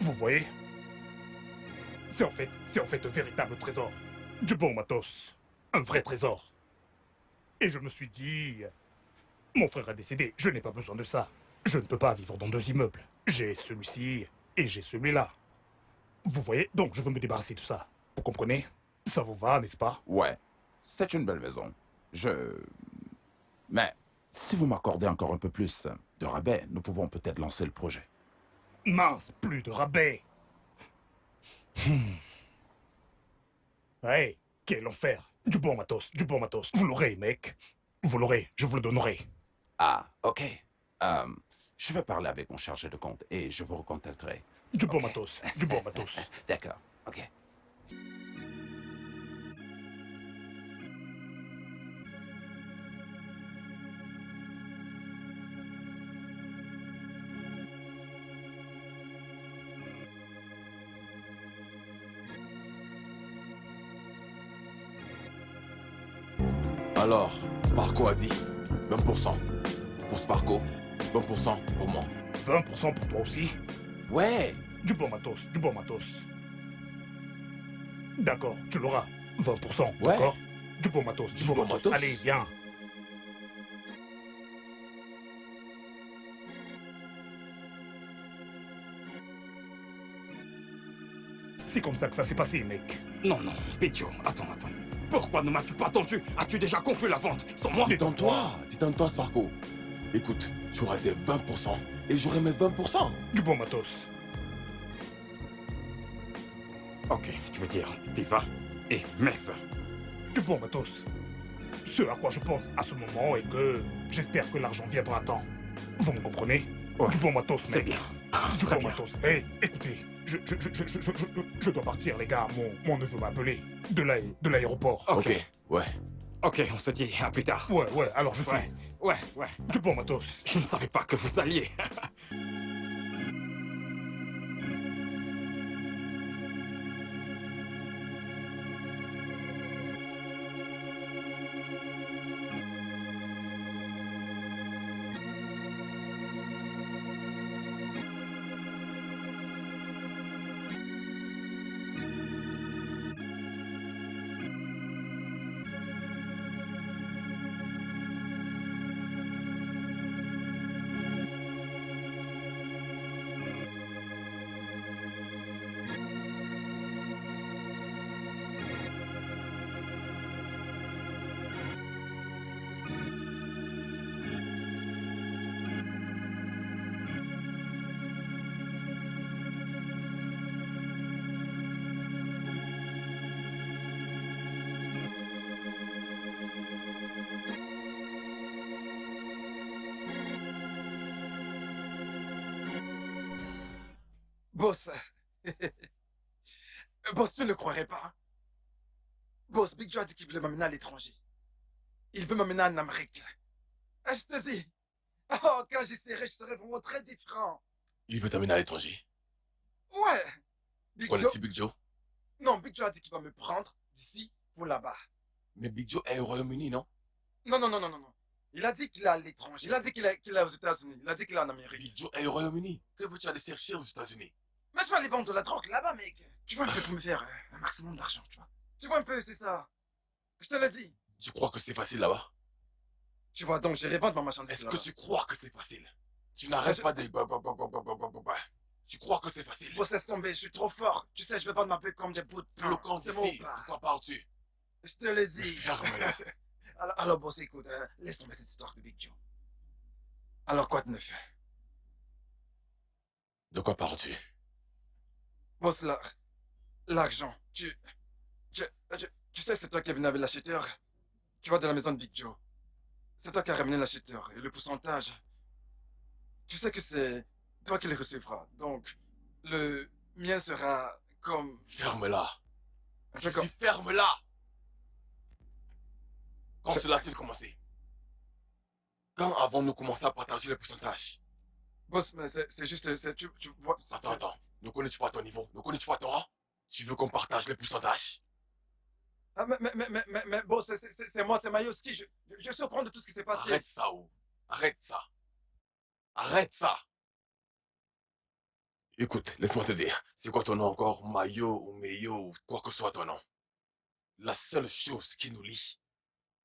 Vous voyez? C'est en fait un véritable trésor. Du bon matos. Un vrai trésor. Et je me suis dit... Mon frère est décédé, je n'ai pas besoin de ça. Je ne peux pas vivre dans 2 immeubles. J'ai celui-ci et j'ai celui-là. Vous voyez? Donc je veux me débarrasser de ça. Vous comprenez? Ça vous va, n'est-ce pas? Ouais, c'est une belle maison. Mais si vous m'accordez encore un peu plus de rabais, nous pouvons peut-être lancer le projet. Mince, plus de rabais. Hey, quel enfer. Du bon matos, du bon matos. Vous l'aurez, mec. Vous l'aurez, je vous le donnerai. Ah, ok. Je vais parler avec mon chargé de compte et je vous recontacterai. Du bon matos, du bon matos. D'accord, ok. Alors, Sparko a dit 20%. Pour Sparko, 20% pour moi. 20% pour toi aussi? Ouais. Du bon matos, du bon matos. D'accord, tu l'auras. 20%, Ouais. d'accord? Du bon matos, du bon matos. Allez, viens. C'est comme ça que ça s'est passé, mec. Non, non, Big Joe, attends. Pourquoi ne m'as-tu pas attendu? As-tu déjà conclu la vente sans moi? Détends-toi, Sparko. Écoute, tu auras tes 20% et j'aurai mes 20%. Du bon matos. Ok, tu veux dire Tifa et Mev. Du bon matos. Ce à quoi je pense à ce moment est que j'espère que l'argent viendra à temps. Vous me comprenez? Ouais, du bon matos, c'est mec. bien. Du Très bon bien. matos. Hey, écoutez, je dois partir, les gars. Mon neveu m'a appelé de l'aéroport. Ok, ouais. Ok, on se dit à plus tard. Ouais, alors je fais. Ouais. Du bon matos. Je ne savais pas que vous alliez. Boss. Boss, tu ne croirais pas. Hein? Boss, Big Joe a dit qu'il voulait m'amener à l'étranger. Il veut m'amener en Amérique. Ah, je te dis. Oh, quand j'essaierai, je serai vraiment très différent. Il veut t'amener à l'étranger. Ouais. Big Joe... Connais-tu Big Joe? Non, Big Joe a dit qu'il va me prendre d'ici pour là-bas. Mais Big Joe est au Royaume-Uni, non? Non. Il a dit qu'il est à l'étranger. Il a dit qu'il est aux États-Unis. Il a dit qu'il est en Amérique. Big Joe est au Royaume-Uni. Que veux-tu aller chercher aux États-Unis? Mais je vais aller vendre de la drogue là-bas, mec. Tu vois un peu pour me faire un maximum d'argent, tu vois. Tu vois un peu, c'est ça. Je te l'ai dit. Tu crois que c'est facile là-bas? Tu vois, donc j'irai vendre ma marchandise Est-ce là-bas. que tu crois que c'est facile? Tu n'arrêtes pas de... Tu crois que c'est facile? Boss, laisse tomber, je suis trop fort. Tu sais, je vais vendre ma paix comme des bouts de pain. Flocon C'est bon d'ici. ou pas? De quoi parles-tu? Je te l'ai dit. Ferme-la. alors, boss, écoute, laisse tomber cette histoire de Big Joe. Alors, quoi de neuf? De quoi parles-tu? Boss, l'argent. Tu sais, c'est toi qui es venu avec l'acheteur. Tu vois, de la maison de Big Joe. C'est toi qui as ramené l'acheteur. Et le pourcentage, tu sais que c'est toi qui le recevras. Donc, le mien sera comme... Ferme-la. Je D'accord. dis ferme-la. Quand cela a-t-il commencé? Quand avons-nous commencé à partager les pourcentages? Boss, mais c'est juste... Tu vois... Attends. Ne connais-tu pas ton niveau? Ne connais-tu pas ton rang? Tu veux qu'on partage les pourcentages? Ah, mais boss, c'est moi, c'est Mayoski. Je suis au courant de tout ce qui s'est passé. Arrête ça, oh. Arrête ça. Écoute, laisse-moi te dire. C'est quoi ton nom encore? Mayo ou Meyo ou quoi que soit ton nom. La seule chose qui nous lie,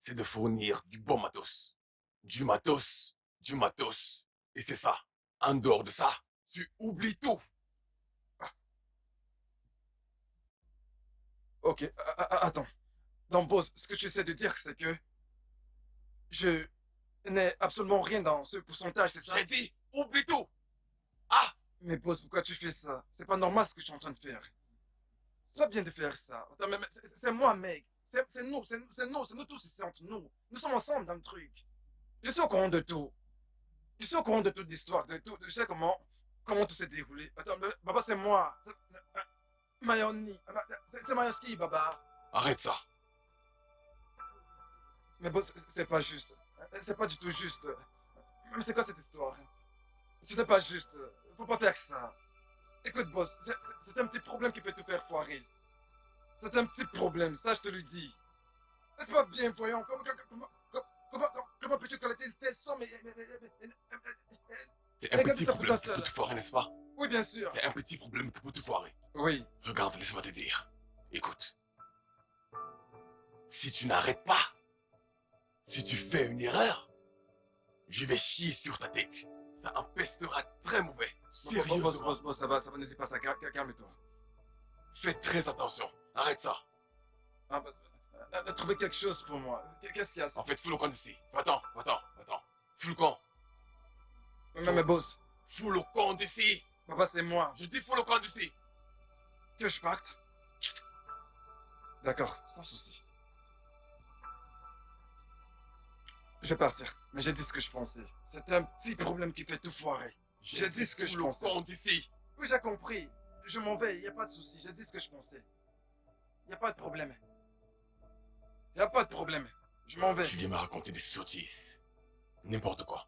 c'est de fournir du bon matos. Du matos, du matos. Et c'est ça. En dehors de ça, tu oublies tout. Ok, attends. Donc, boss, ce que tu essaies de dire, c'est que je n'ai absolument rien dans ce pourcentage, c'est ça? J'ai dit, oublie tout. Ah! Mais boss, pourquoi tu fais ça? C'est pas normal ce que je suis en train de faire. C'est pas bien de faire ça. Attends, mais c'est moi, mec. C'est nous, c'est nous tous, c'est entre nous. Nous sommes ensemble dans le truc. Je suis au courant de tout. Je suis au courant de toute l'histoire, de tout. Je sais comment tout s'est déroulé. Attends, mais, Baba, c'est moi. Mayoni. C'est Mayoski, Baba. Arrête ça. Mais boss, c'est pas juste. C'est pas du tout juste. Mais c'est quoi cette histoire? Ce n'est pas juste. Faut pas faire ça. Écoute, boss, c'est un petit problème qui peut te faire foirer. C'est un petit problème, ça je te le dis. N'est-ce pas bien, voyons, comment peux-tu collecter tes sommes C'est un petit problème qui peut te foirer, n'est-ce pas? Oui, bien sûr. C'est un petit problème qui peut te foirer. Oui. Regarde, laisse-moi te dire. Écoute. Si tu n'arrêtes pas, si tu fais une erreur, je vais chier sur ta tête. Ça empestera très mauvais. Sérieusement. Boss, ça va, ne dis pas ça, calme-toi. Fais très attention. Arrête ça. Trouver quelque chose pour moi. Qu'est-ce qu'il y a? En fait, fous le camp d'ici. Attends. Fous le camp. Mais boss. Fous le camp d'ici. Papa, c'est moi. Je dis fous le camp d'ici. Que je parte? D'accord, sans souci. Je vais partir, mais j'ai dit ce que je pensais. C'est un petit problème qui fait tout foirer. J'ai dit ce que je pensais. Fous le camp d'ici. Oui, j'ai compris. Je m'en vais, y a pas de souci. J'ai dit ce que je pensais. Y a pas de problème. Y a pas de problème. Je m'en vais. Tu viens me raconter des sottises. N'importe quoi.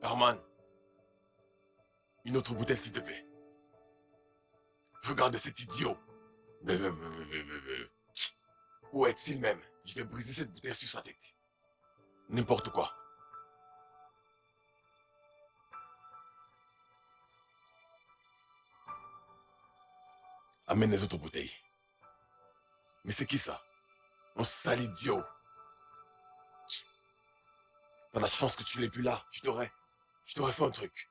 Herman. Une autre bouteille, s'il te plaît. Regarde cet idiot. Où est-il même? Je vais briser cette bouteille sur sa tête. N'importe quoi. Amène les autres bouteilles. Mais c'est qui ça? Un sale idiot. T'as la chance que tu l'aies plus là. Je t'aurais fait un truc.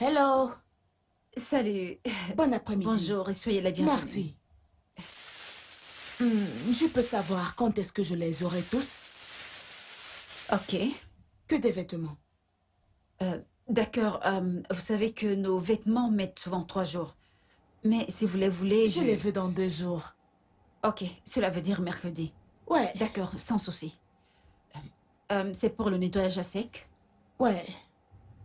Hello. Salut. Bon après-midi. Bonjour et soyez la bienvenue. Merci. Je peux savoir quand est-ce que je les aurai tous? Ok. Que des vêtements. D'accord. Vous savez que nos vêtements mettent souvent 3 jours. Mais si vous les voulez, Je les veux dans 2 jours. Ok. Cela veut dire mercredi. Ouais. D'accord, sans souci. C'est pour le nettoyage à sec? Ouais.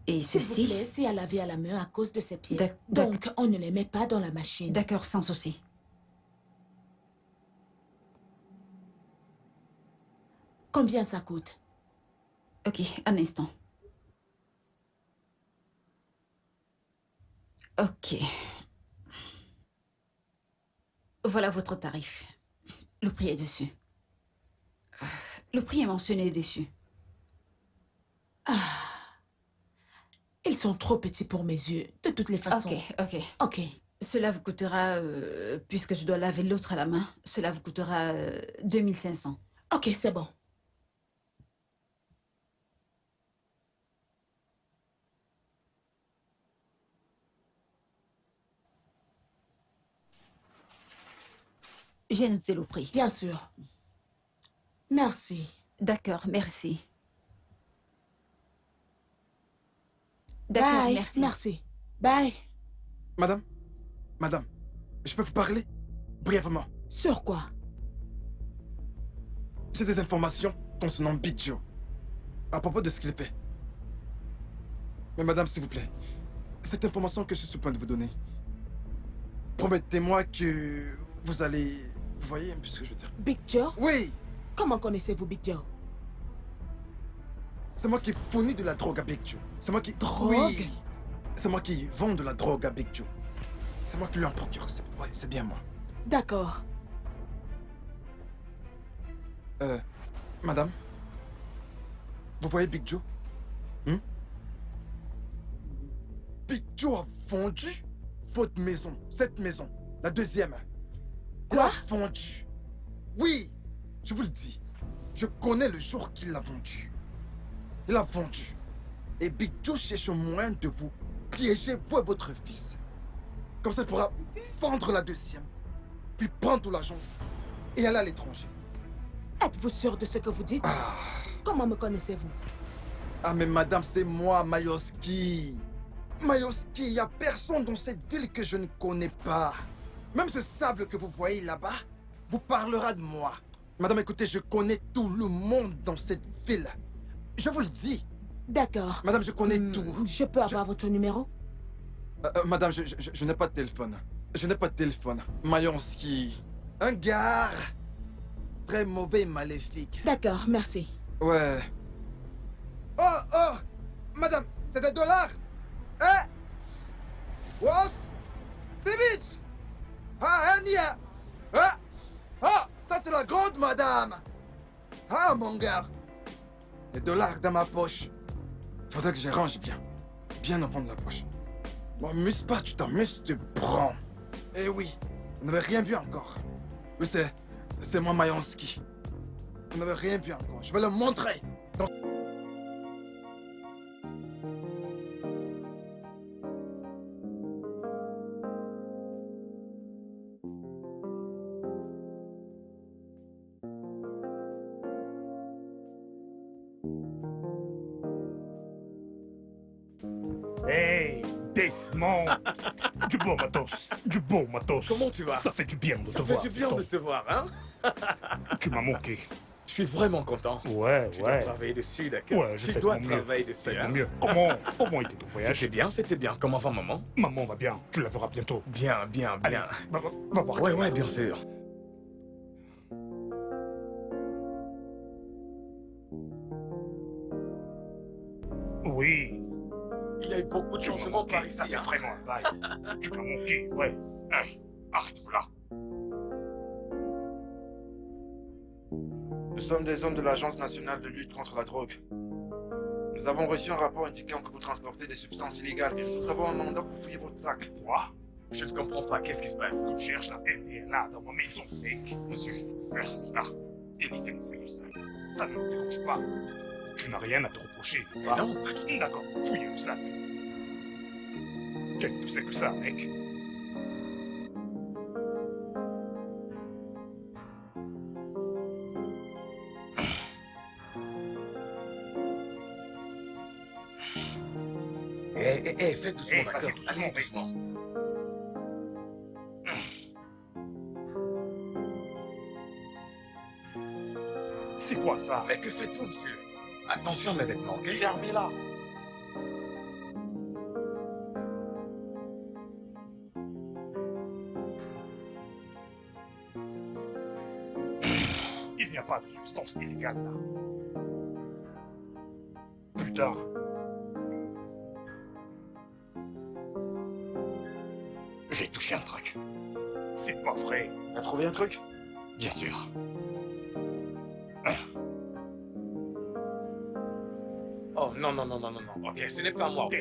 Et S'il ceci? vous plaît, c'est à laver à la main à cause de ses pieds. D'ac- Donc, on ne les met pas dans la machine. D'accord, sans souci. Combien ça coûte? Ok, un instant. Ok. Voilà votre tarif. Le prix est dessus. Le prix est mentionné dessus. Ils sont trop petits pour mes yeux, de toutes les façons. Ok. Cela vous coûtera, puisque je dois laver l'autre à la main, cela vous coûtera 2500. Ok, c'est bon. J'ai noté le prix. Bien sûr. Merci. D'accord, merci. D'accord, Bye. merci. Merci. Bye. Madame, je peux vous parler brièvement? Sur quoi? J'ai des informations concernant Big Joe, à propos de ce qu'il fait. Mais madame, s'il vous plaît, cette information que je suis sur le point de vous donner, promettez-moi que vous allez... Vous voyez un peu ce que je veux dire? Big Joe? Oui! Comment connaissez-vous Big Joe? C'est moi qui fournis de la drogue à Big Joe. C'est moi qui... Drogue? Oui. C'est moi qui vends de la drogue à Big Joe. C'est moi qui lui en procure. Ouais, c'est bien moi. D'accord. Madame? Vous voyez Big Joe? Big Joe a vendu votre maison. Cette maison. La deuxième. Il Quoi? a vendu. Oui! Je vous le dis. Je connais le jour qu'il l'a vendu. Il a vendu. Et Big Joe cherche un moyen de vous piéger, vous et votre fils. Comme ça, il pourra vendre la deuxième. Puis prendre tout l'argent et aller à l'étranger. Êtes-vous sûr de ce que vous dites? Comment me connaissez-vous? Ah mais madame, c'est moi, Mayoski. Mayoski, il n'y a personne dans cette ville que je ne connais pas. Même ce sable que vous voyez là-bas vous parlera de moi. Madame, écoutez, je connais tout le monde dans cette ville. Je vous le dis. D'accord. Madame, je connais tout. Je peux avoir votre numéro? Madame, je n'ai pas de téléphone. Je n'ai pas de téléphone. Mayoski. Un gars très mauvais et maléfique. D'accord, merci. Ouais. Oh! Madame, c'est des dollars? Hein? Was? David! Ah, Ania! Ah! Ça, c'est la grande madame! Ah, mon gars! Les dollars dans ma poche. Faudrait que je range bien. Bien au fond de la poche. Bon, muse pas, tu t'amuses, tu prends. Eh oui, vous n'avez rien vu encore. Oui, c'est moi, Mayoski. Vous n'avez rien vu encore. Je vais le montrer. Hey, Desmond. Du bon matos. Du bon matos. Comment tu vas? Ça fait du bien de te Ça voir. fait du bien de te voir, hein? Tu m'as manqué. Je suis vraiment content. Ouais, Tu dois travailler dessus, d'accord? Ouais, je Tu fais dois de mon mieux. travailler dessus, Fais de hein? mon mieux. Comment était ton voyage? C'était bien. Comment va maman? Maman va bien. Tu la verras bientôt. Bien. Allez, va voir. Ouais, bien sûr. Oui. Il y a eu beaucoup de changements par ici. Ça fait hein? vraiment un bail. Tu m'as manqué, ouais. Hey, arrête-vous là. Nous sommes des hommes de l'Agence nationale de lutte contre la drogue. Nous avons reçu un rapport indiquant que vous transportez des substances illégales. Nous avons un mandat pour fouiller votre sac. Quoi? Je ne comprends pas. Qu'est-ce qui se passe? Tu cherches la MDLA dans ma maison, mec. Monsieur, ferme-la. Et laissez-nous fouiller ça. Ça ne me dérange pas. Tu n'as rien à te reprocher, n'est-ce pas? Non, pas du tout. D'accord, fouillez le sac. Qu'est-ce que c'est que ça, mec? Faites doucement, d'accord? Allez, doucement. C'est quoi ça? Mais que faites-vous, monsieur? Attention à mes vêtements, ok? Fermez-la. Il n'y a pas de substance illégale là. Putain. J'ai touché un truc. C'est pas vrai. T'as trouvé un truc? Bien sûr. Oh non, ok, ce n'est pas moi, ok?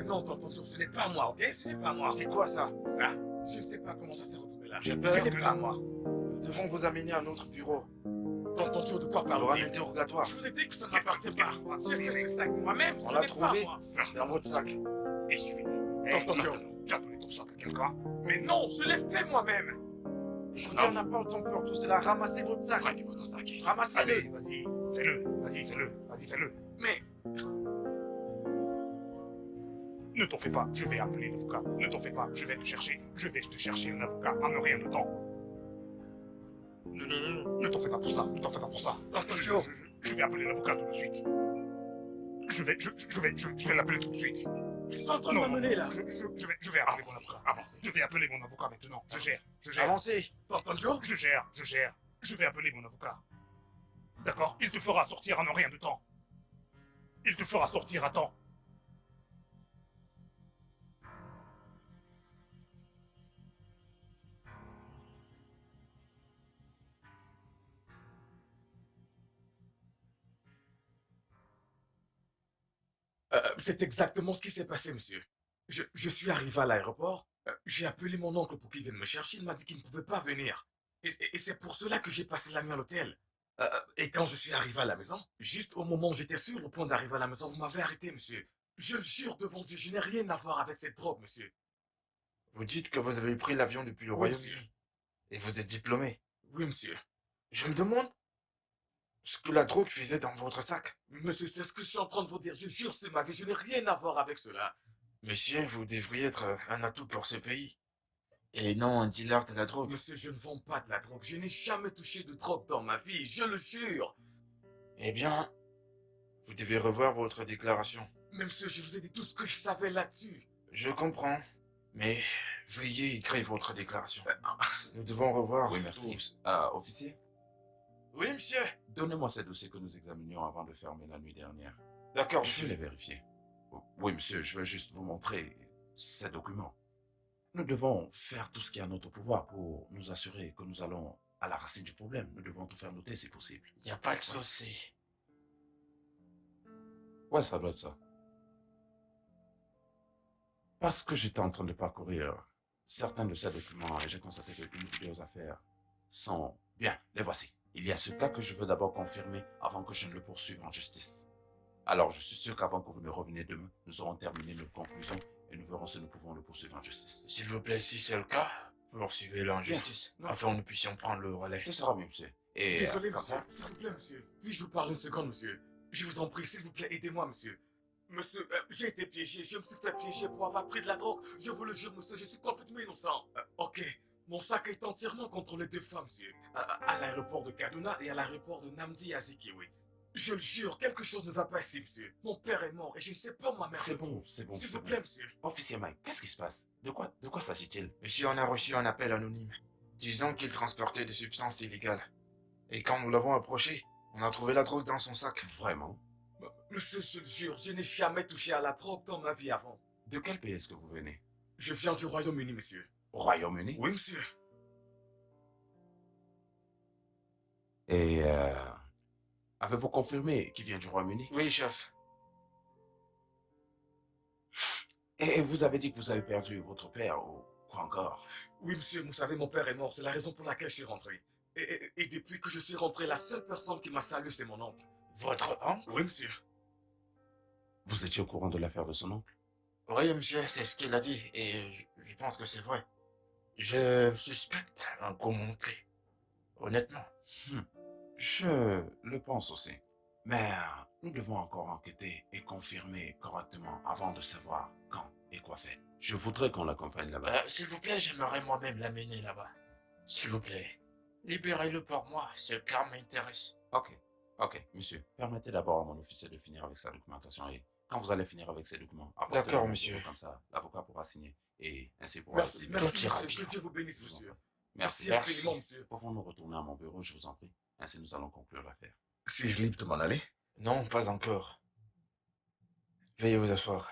Non, tonton, ce n'est pas moi, ok? Ce n'est pas moi. C'est quoi ça? Ça, je ne sais pas comment ça s'est retrouvé là. J'ai peur. Ce n'est pas moi. Nous devons vous amener à notre bureau. Tonton Joe, de quoi Il y aura un parle-t-il? interrogatoire. Je vous ai dit que ça ne m'appartient pas. J'ai fait ce sac moi-même, On ce l'a n'est pas trouvé moi. dans votre sac. Et je suis fini. Tonton Joe. Tu as donné ton sac à quelqu'un? Mais non, je l'ai fait moi-même. Je reviens, on n'a pas le temps pour tout cela. Ramassez votre sac. Prenez votre sac. Ramassez-le. Allez, vas-y, fais-le. Vas-y, fais-le. Vas-y, fais-le. Mais Ne t'en fais pas, je vais appeler l'avocat. Ne t'en fais pas, je vais te chercher. Je vais te chercher un avocat en un rien de temps. Ne t'en fais pas pour ça. Ne t'en fais pas pour ça. Je vais appeler l'avocat tout de suite. Je vais l'appeler tout de suite. Ils sont en train de m'amener là. Je vais appeler mon avocat. Avancez. Je vais appeler mon avocat maintenant. Je gère. Avancez. T'entends, Joe? Je gère. Je vais appeler mon avocat. D'accord? Il te fera sortir en un rien de temps. Il te fera sortir à temps. C'est exactement ce qui s'est passé, monsieur. Je suis arrivé à l'aéroport, j'ai appelé mon oncle pour qu'il vienne me chercher, il m'a dit qu'il ne pouvait pas venir. Et c'est pour cela que j'ai passé la nuit à l'hôtel. Et quand je suis arrivé à la maison, juste au moment où j'étais sur le point d'arriver à la maison, vous m'avez arrêté, monsieur. Je le jure devant Dieu, je n'ai rien à voir avec cette drogue, monsieur. Vous dites que vous avez pris l'avion depuis le Oui, Royaume-Uni. monsieur. Et vous êtes diplômé. Oui, monsieur. Je me demande ce que la drogue faisait dans votre sac. Monsieur, c'est ce que je suis en train de vous dire. Je jure, c'est ma vie, je n'ai rien à voir avec cela. Monsieur, vous devriez être un atout pour ce pays. Et non un dealer de la drogue. Monsieur, je ne vends pas de la drogue. Je n'ai jamais touché de drogue dans ma vie, je le jure. Eh bien, vous devez revoir votre déclaration. Mais monsieur, je vous ai dit tout ce que je savais là-dessus. Je comprends, mais veuillez écrire votre déclaration. Nous devons revoir. Oui, merci. tout. Officier, Oui, monsieur. donnez-moi ces dossiers que nous examinions avant de fermer la nuit dernière. D'accord, Je vais monsieur. les vérifier. Oui, monsieur, je veux juste vous montrer ces documents. Nous devons faire tout ce qui est à notre pouvoir pour nous assurer que nous allons à la racine du problème. Nous devons tout faire noter si possible. Il n'y a pas de souci. Ouais, ça doit être ça. Parce que j'étais en train de parcourir certains de ces documents et j'ai constaté que une ou deux affaires sont... Bien, les voici. Il y a ce cas que je veux d'abord confirmer avant que je ne le poursuive en justice. Alors, je suis sûr qu'avant que vous ne reveniez demain, nous aurons terminé nos conclusions et nous verrons si nous pouvons le poursuivre en justice. S'il vous plaît, si c'est le cas, poursuivez-le en Bien. justice. Non. Afin que nous puissions prendre le relais. Ce sera mieux, monsieur. Et Désolé, comme monsieur. ça, S'il vous plaît, monsieur. Puis-je vous parler une seconde, monsieur? Je vous en prie, s'il vous plaît, aidez-moi, monsieur. Monsieur, j'ai été piégé. Je me suis fait piéger pour avoir pris de la drogue. Je vous le jure, monsieur, je suis complètement innocent. Ok. Mon sac est entièrement contrôlé 2 fois, monsieur. À l'aéroport de Kaduna et à l'aéroport de Namdi Azikiwe. Je le jure, quelque chose ne va pas ici, monsieur. Mon père est mort et je ne sais pas où ma mère c'est se trouve. bon, c'est bon. S'il c'est vous bon. plaît, monsieur. Officier Mike, qu'est-ce qui se passe? De quoi s'agit-il? Monsieur, on a reçu un appel anonyme, disant qu'il transportait des substances illégales. Et quand nous l'avons approché, on a trouvé la drogue dans son sac. Vraiment? Monsieur, je le jure, je n'ai jamais touché à la drogue dans ma vie avant. De quel pays est-ce que vous venez? Je viens du Royaume-Uni, monsieur. Au Royaume-Uni? Oui, monsieur. Et avez-vous confirmé qu'il vient du Royaume-Uni? Oui, chef. Et vous avez dit que vous avez perdu votre père ou quoi encore? Oui, monsieur, vous savez, mon père est mort. C'est la raison pour laquelle je suis rentré. Et depuis que je suis rentré, la seule personne qui m'a salué, c'est mon oncle. Votre oncle? Oui, monsieur. Vous étiez au courant de l'affaire de son oncle? Oui, monsieur, c'est ce qu'il a dit, et je pense que c'est vrai. Je suspecte un coup monté. Honnêtement. Je le pense aussi. Mais nous devons encore enquêter et confirmer correctement avant de savoir quand et quoi faire. Je voudrais qu'on l'accompagne là-bas. S'il vous plaît, j'aimerais moi-même l'amener là-bas. S'il vous plaît. Libérez-le pour moi, ce cas m'intéresse. Ok, monsieur. Permettez d'abord à mon officier de finir avec sa documentation et quand vous allez finir avec ces documents, D'accord, monsieur. Comme ça, l'avocat pourra signer et ainsi pourra Merci, aussi... merci, monsieur. Que Dieu vous bénisse, monsieur. Merci. Merci infiniment, monsieur. Pouvons-nous retourner à mon bureau, je vous en prie. Ainsi, nous allons conclure l'affaire. Suis-je libre de m'en aller? Non, pas encore. Veuillez vous asseoir.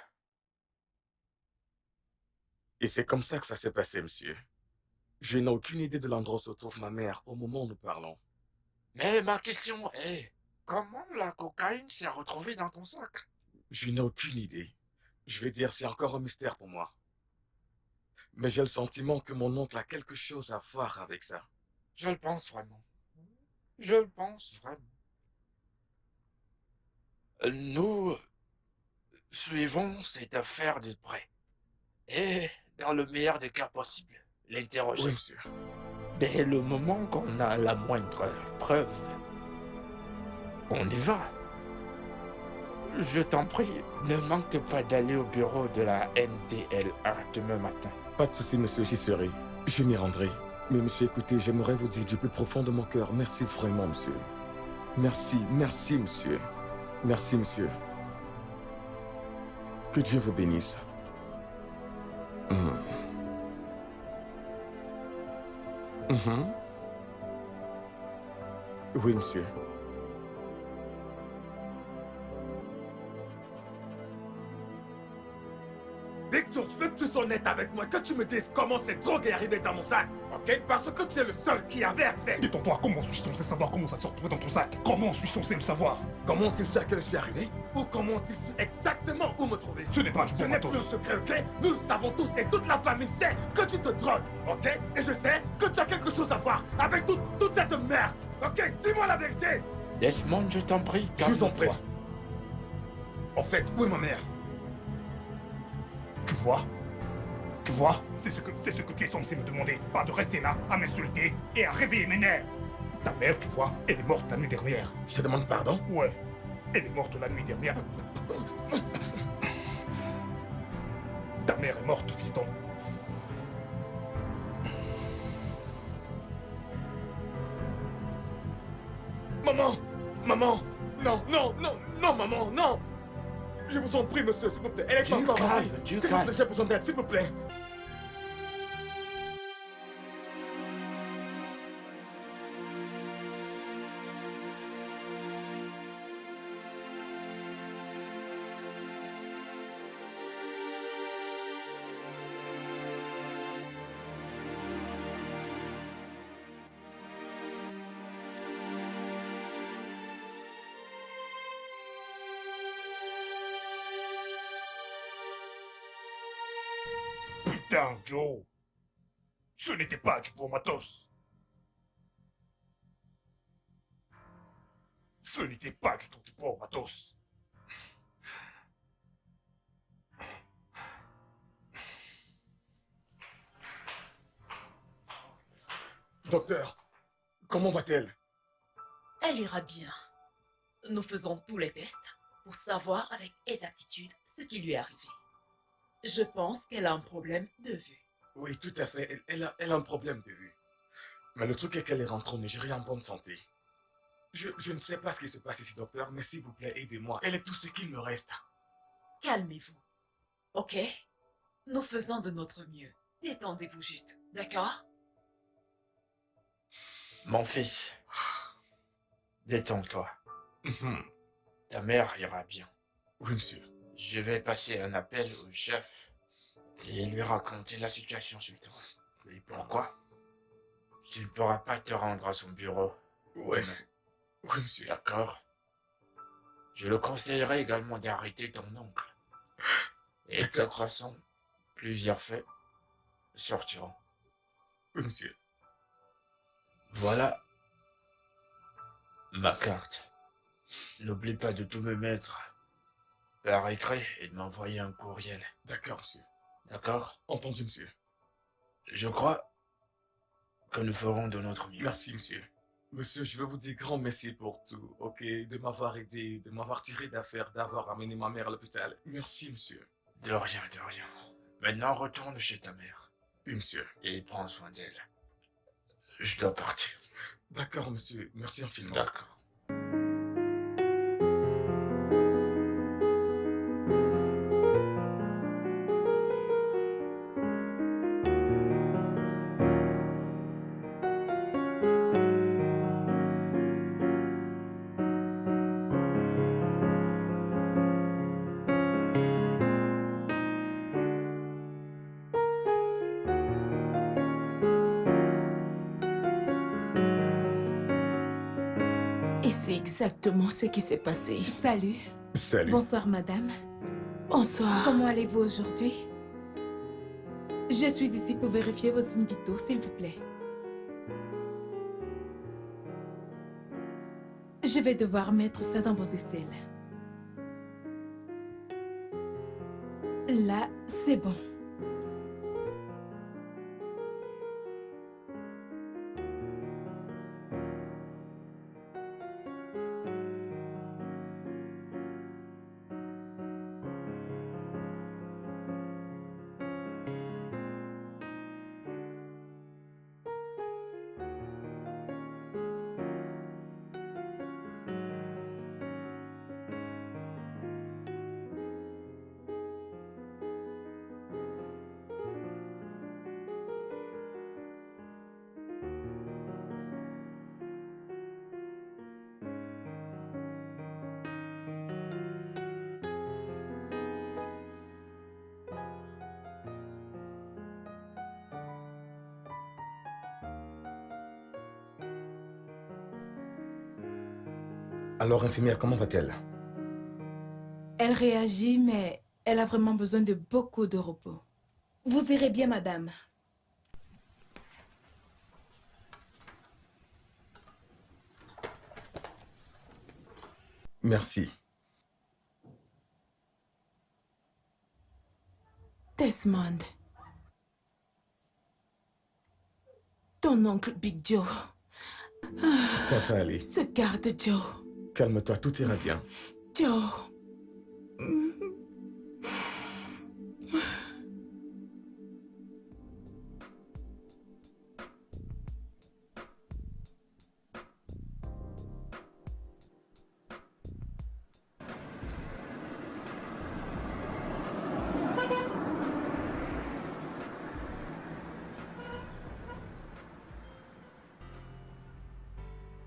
Et c'est comme ça que ça s'est passé, monsieur. Je n'ai aucune idée de l'endroit où se trouve ma mère au moment où nous parlons. Mais ma question est, comment la cocaïne s'est retrouvée dans ton sac? Je n'ai aucune idée. Je vais dire, c'est encore un mystère pour moi. Mais j'ai le sentiment que mon oncle a quelque chose à voir avec ça. Je le pense vraiment. Je le pense vraiment. Nous suivons cette affaire de près. Et, dans le meilleur des cas possibles, l'interroger. Oui, monsieur. Dès le moment qu'on a la moindre preuve, on y va. Je t'en prie, ne manque pas d'aller au bureau de la NDLA demain matin. Pas de souci, monsieur, j'y serai. Je m'y rendrai. Mais monsieur, écoutez, j'aimerais vous dire du plus profond de mon cœur, merci vraiment, monsieur. Merci, merci, monsieur. Merci, monsieur. Que Dieu vous bénisse. Oui, monsieur. Victor, je veux que tu sois honnête avec moi, que tu me dises comment cette drogue est arrivée dans mon sac, ok? Parce que tu es le seul qui avait accès. Détends-toi, comment suis-je censé savoir comment ça s'est retrouvé dans ton sac? Comment suis-je censé le savoir? Comment ont-ils su à quel je suis arrivé? Ou comment ont-ils su exactement où me trouver? Ce n'est pas du Ce bon n'est plus matos. un secret, ok? Nous le savons tous et toute la famille sait que tu te drogues, ok? Et je sais que tu as quelque chose à voir avec toute cette merde, ok? Dis-moi la vérité! Desmond, je t'en prie, Je vous en calme-toi. prie. En fait, où est ma mère? Tu vois? Tu vois? C'est ce que tu es censé me demander. Pas de rester là à m'insulter et à réveiller mes nerfs. Ta mère, tu vois, elle est morte la nuit dernière. Je te demande pardon? Ouais. Elle est morte la nuit dernière. Ta mère est morte, fiston. Maman! Maman! Non, non, non, non, maman, non! Je vous en prie, monsieur, s'il vous plaît. Elle est Du encore en calme, vie. du S'il vous calme. plaît, j'ai besoin d'aide, s'il vous plaît. Putain, Joe. Ce n'était pas du bon matos. Ce n'était pas du tout du bon matos. Docteur, comment va-t-elle? Elle ira bien. Nous faisons tous les tests pour savoir avec exactitude ce qui lui est arrivé. Je pense qu'elle a un problème de vue. Oui, tout à fait. Elle a un problème de vue. Mais le truc est qu'elle est rentrée en Nigerie en bonne santé. Je ne sais pas ce qui se passe ici, docteur, mais s'il vous plaît, aidez-moi. Elle est tout ce qu'il me reste. Calmez-vous. Ok? Nous faisons de notre mieux. Détendez-vous juste, d'accord? Mon fils, détends-toi. Ta mère ira bien. Oui, monsieur. Je vais passer un appel au chef et lui raconter la situation sur le terrain. Et pourquoi? Tu ne pourras pas te rendre à son bureau. Ouais. demain. Oui, monsieur. D'accord. Je le conseillerais également d'arrêter ton oncle. Et de toute façon, plusieurs faits sortiront. Oui, monsieur. Voilà ma carte. N'oublie pas de tout me mettre par écrit et de m'envoyer un courriel. D'accord, monsieur. D'accord? Entendu, monsieur. Je crois que nous ferons de notre mieux. Merci, monsieur. Monsieur, je veux vous dire grand merci pour tout, ok? De m'avoir aidé, de m'avoir tiré d'affaire, d'avoir amené ma mère à l'hôpital. Merci, monsieur. De rien, de rien. Maintenant, retourne chez ta mère. Oui, monsieur. Et prends soin d'elle. Je dois partir. D'accord, monsieur. Merci infiniment. D'accord. Et c'est exactement ce qui s'est passé. Salut. Salut. Bonsoir, madame. Bonsoir. Comment allez-vous aujourd'hui? Je suis ici pour vérifier vos signes vitaux, s'il vous plaît. Je vais devoir mettre ça dans vos aisselles. Là, c'est bon. Alors, infirmière, comment va-t-elle? Elle réagit, mais elle a vraiment besoin de beaucoup de repos. Vous irez bien, madame. Merci. Desmond. Ton oncle Big Joe. Ça va aller. Se garde, Joe. Calme-toi, tout ira bien. Joe.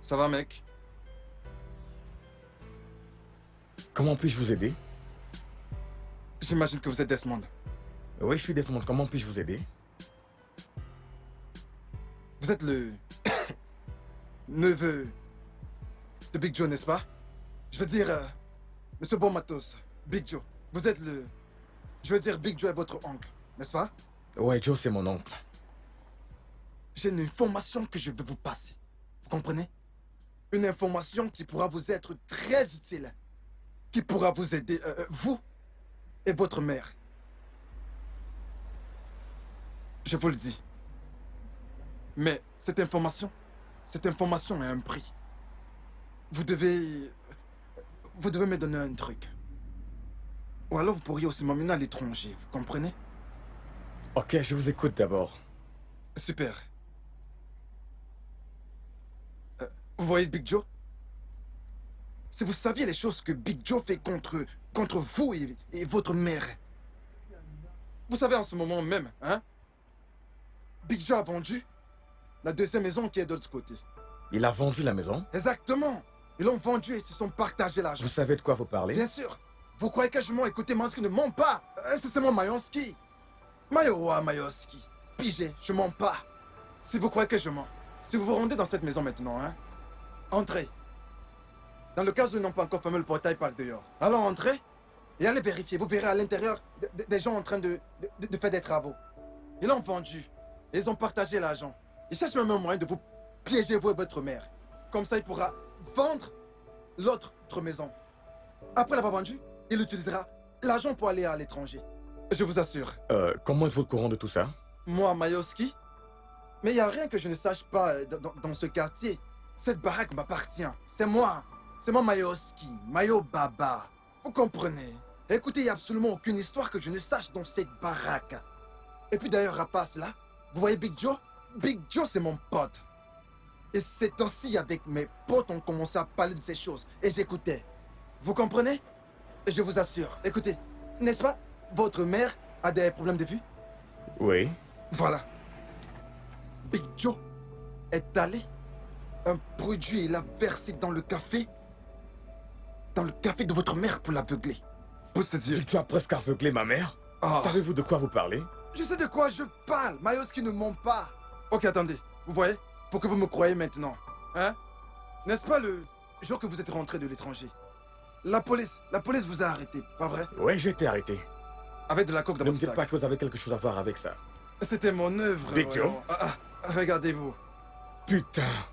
Ça va, mec? Comment puis-je vous aider? J'imagine que vous êtes Desmond. Oui, je suis Desmond. Comment puis-je vous aider? Vous êtes le... neveu de Big Joe, n'est-ce pas? Je veux dire, Monsieur Bon Matos, Big Joe. Vous êtes le... Je veux dire, Big Joe est votre oncle, n'est-ce pas? Ouais, Joe, c'est mon oncle. J'ai une information que je veux vous passer. Vous comprenez? Une information qui pourra vous être très utile. Qui pourra vous aider, vous et votre mère. Je vous le dis. Mais cette information a un prix. Vous devez me donner un truc. Ou alors vous pourriez aussi m'emmener à l'étranger, vous comprenez? Ok, je vous écoute d'abord. Super. Vous voyez Big Joe? Si vous saviez les choses que Big Joe fait contre vous et votre mère. Vous savez en ce moment même, hein? Big Joe a vendu la deuxième maison qui est de l'autre côté. Il a vendu la maison? Exactement. Ils l'ont vendu et se sont partagés l'argent. Vous savez de quoi vous parlez? Bien sûr. Vous croyez que je mens? Écoutez, Mayoski ne ment pas. C'est moi Mayoski. Mayowa Mayoski. Pigé, je mens pas. Si vous croyez que je mens, si vous vous rendez dans cette maison maintenant, hein, entrez. Dans le cas où ils n'ont pas encore fermé le portail par dehors. Alors entrez et allez vérifier. Vous verrez à l'intérieur des gens en train de faire des travaux. Ils l'ont vendu. Et ils ont partagé l'argent. Ils cherchent même un moyen de vous piéger, vous et votre mère. Comme ça, il pourra vendre l'autre maison. Après l'avoir vendu, il utilisera l'argent pour aller à l'étranger. Je vous assure. Comment êtes-vous au courant de tout ça? Moi, Mayoski? Mais il n'y a rien que je ne sache pas dans ce quartier. Cette baraque m'appartient. C'est moi. C'est moi Mayoski. Mayo Baba. Vous comprenez? Écoutez, il n'y a absolument aucune histoire que je ne sache dans cette baraque. Et puis d'ailleurs, rapace là, vous voyez Big Joe? Big Joe, c'est mon pote. Et c'est aussi avec mes potes on commençait à parler de ces choses. Et j'écoutais. Vous comprenez? Je vous assure. Écoutez, n'est-ce pas? Votre mère a des problèmes de vue? Oui. Voilà. Big Joe est allé. Un produit, il a versé dans le café. Dans le café de votre mère pour l'aveugler. Pour ses yeux. Tu as presque aveuglé ma mère? Oh. Savez-vous de quoi vous parlez? Je sais de quoi je parle. Mayoski ne ment pas. Ok, attendez. Vous voyez? Pour que vous me croyez maintenant. Hein? N'est-ce pas le jour que vous êtes rentré de l'étranger? La police vous a arrêté, pas vrai? Oui, j'ai été arrêté. Avec de la coke dans Ne votre me dites sac. pas que vous avez quelque chose à voir avec ça. C'était mon œuvre. Big Joe? Regardez-vous. Putain.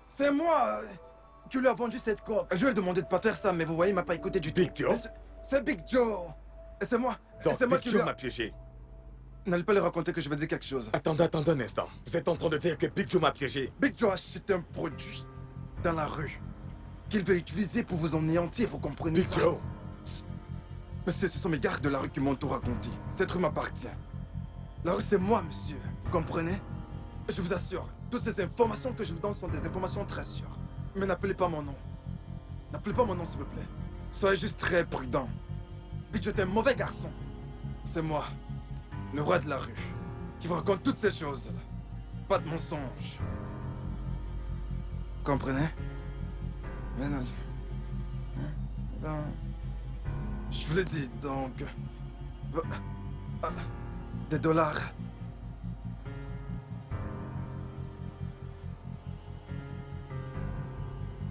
C'est moi qui lui a vendu cette coque. Je lui ai demandé de pas faire ça, mais vous voyez, il m'a pas écouté du tout. Big Joe? C'est Big Joe. Et c'est moi. Donc, c'est moi Big qui Joe lui m'a piégé. N'allez pas lui raconter que je vais dire quelque chose. Attendez un instant. Vous êtes en train de dire que Big Joe m'a piégé? Big Joe achète un produit dans la rue qu'il veut utiliser pour vous anéantir, vous comprenez Big ça? Joe? Monsieur, ce sont mes gardes de la rue qui m'ont tout raconté. Cette rue m'appartient. La rue, c'est moi, monsieur. Vous comprenez? Je vous assure, toutes ces informations que je vous donne sont des informations très sûres. Mais n'appelez pas mon nom. N'appelez pas mon nom, s'il vous plaît. Soyez juste très prudent. Big Joe est un mauvais garçon. C'est moi, le roi de la rue, qui vous raconte toutes ces choses-là. Pas de mensonges. Vous comprenez? Mais non. Ben, je vous l'ai dit, donc... des dollars.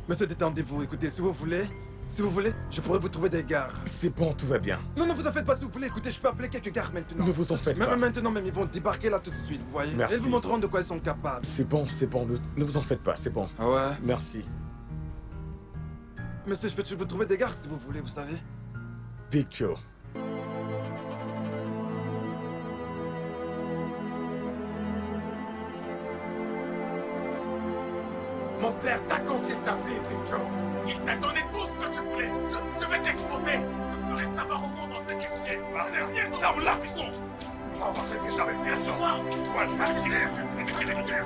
Monsieur, détendez-vous. Écoutez, si vous voulez, je pourrais vous trouver des gares. C'est bon, tout va bien. Non, ne vous en faites pas si vous voulez. Écoutez, je peux appeler quelques gares maintenant. Ne vous en faites pas. Même maintenant, même, ils vont débarquer là tout de suite, vous voyez. Merci. Ils vous montreront de quoi ils sont capables. C'est bon, ne vous en faites pas, c'est bon. Ah ouais? Merci. Monsieur, je peux vous trouver des gares si vous voulez, vous savez. Big Joe. Mon père t'a confié sa vie, Big Joe. Il t'a donné tout ce que tu voulais. Je vais t'exposer. Je ferai savoir au monde entier qui tu es. Je n'ai rien dans Ferme la fiston. On va très bien jamais tirer sur moi. Ouais, je vais tirer. Je vais te tirer dessus.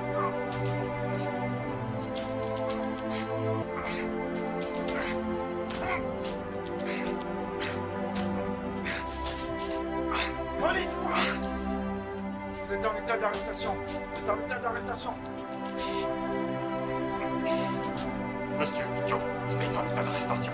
Police! Vous êtes en état d'arrestation. Vous êtes en état d'arrestation. Monsieur Joe, vous êtes en état d'arrestation.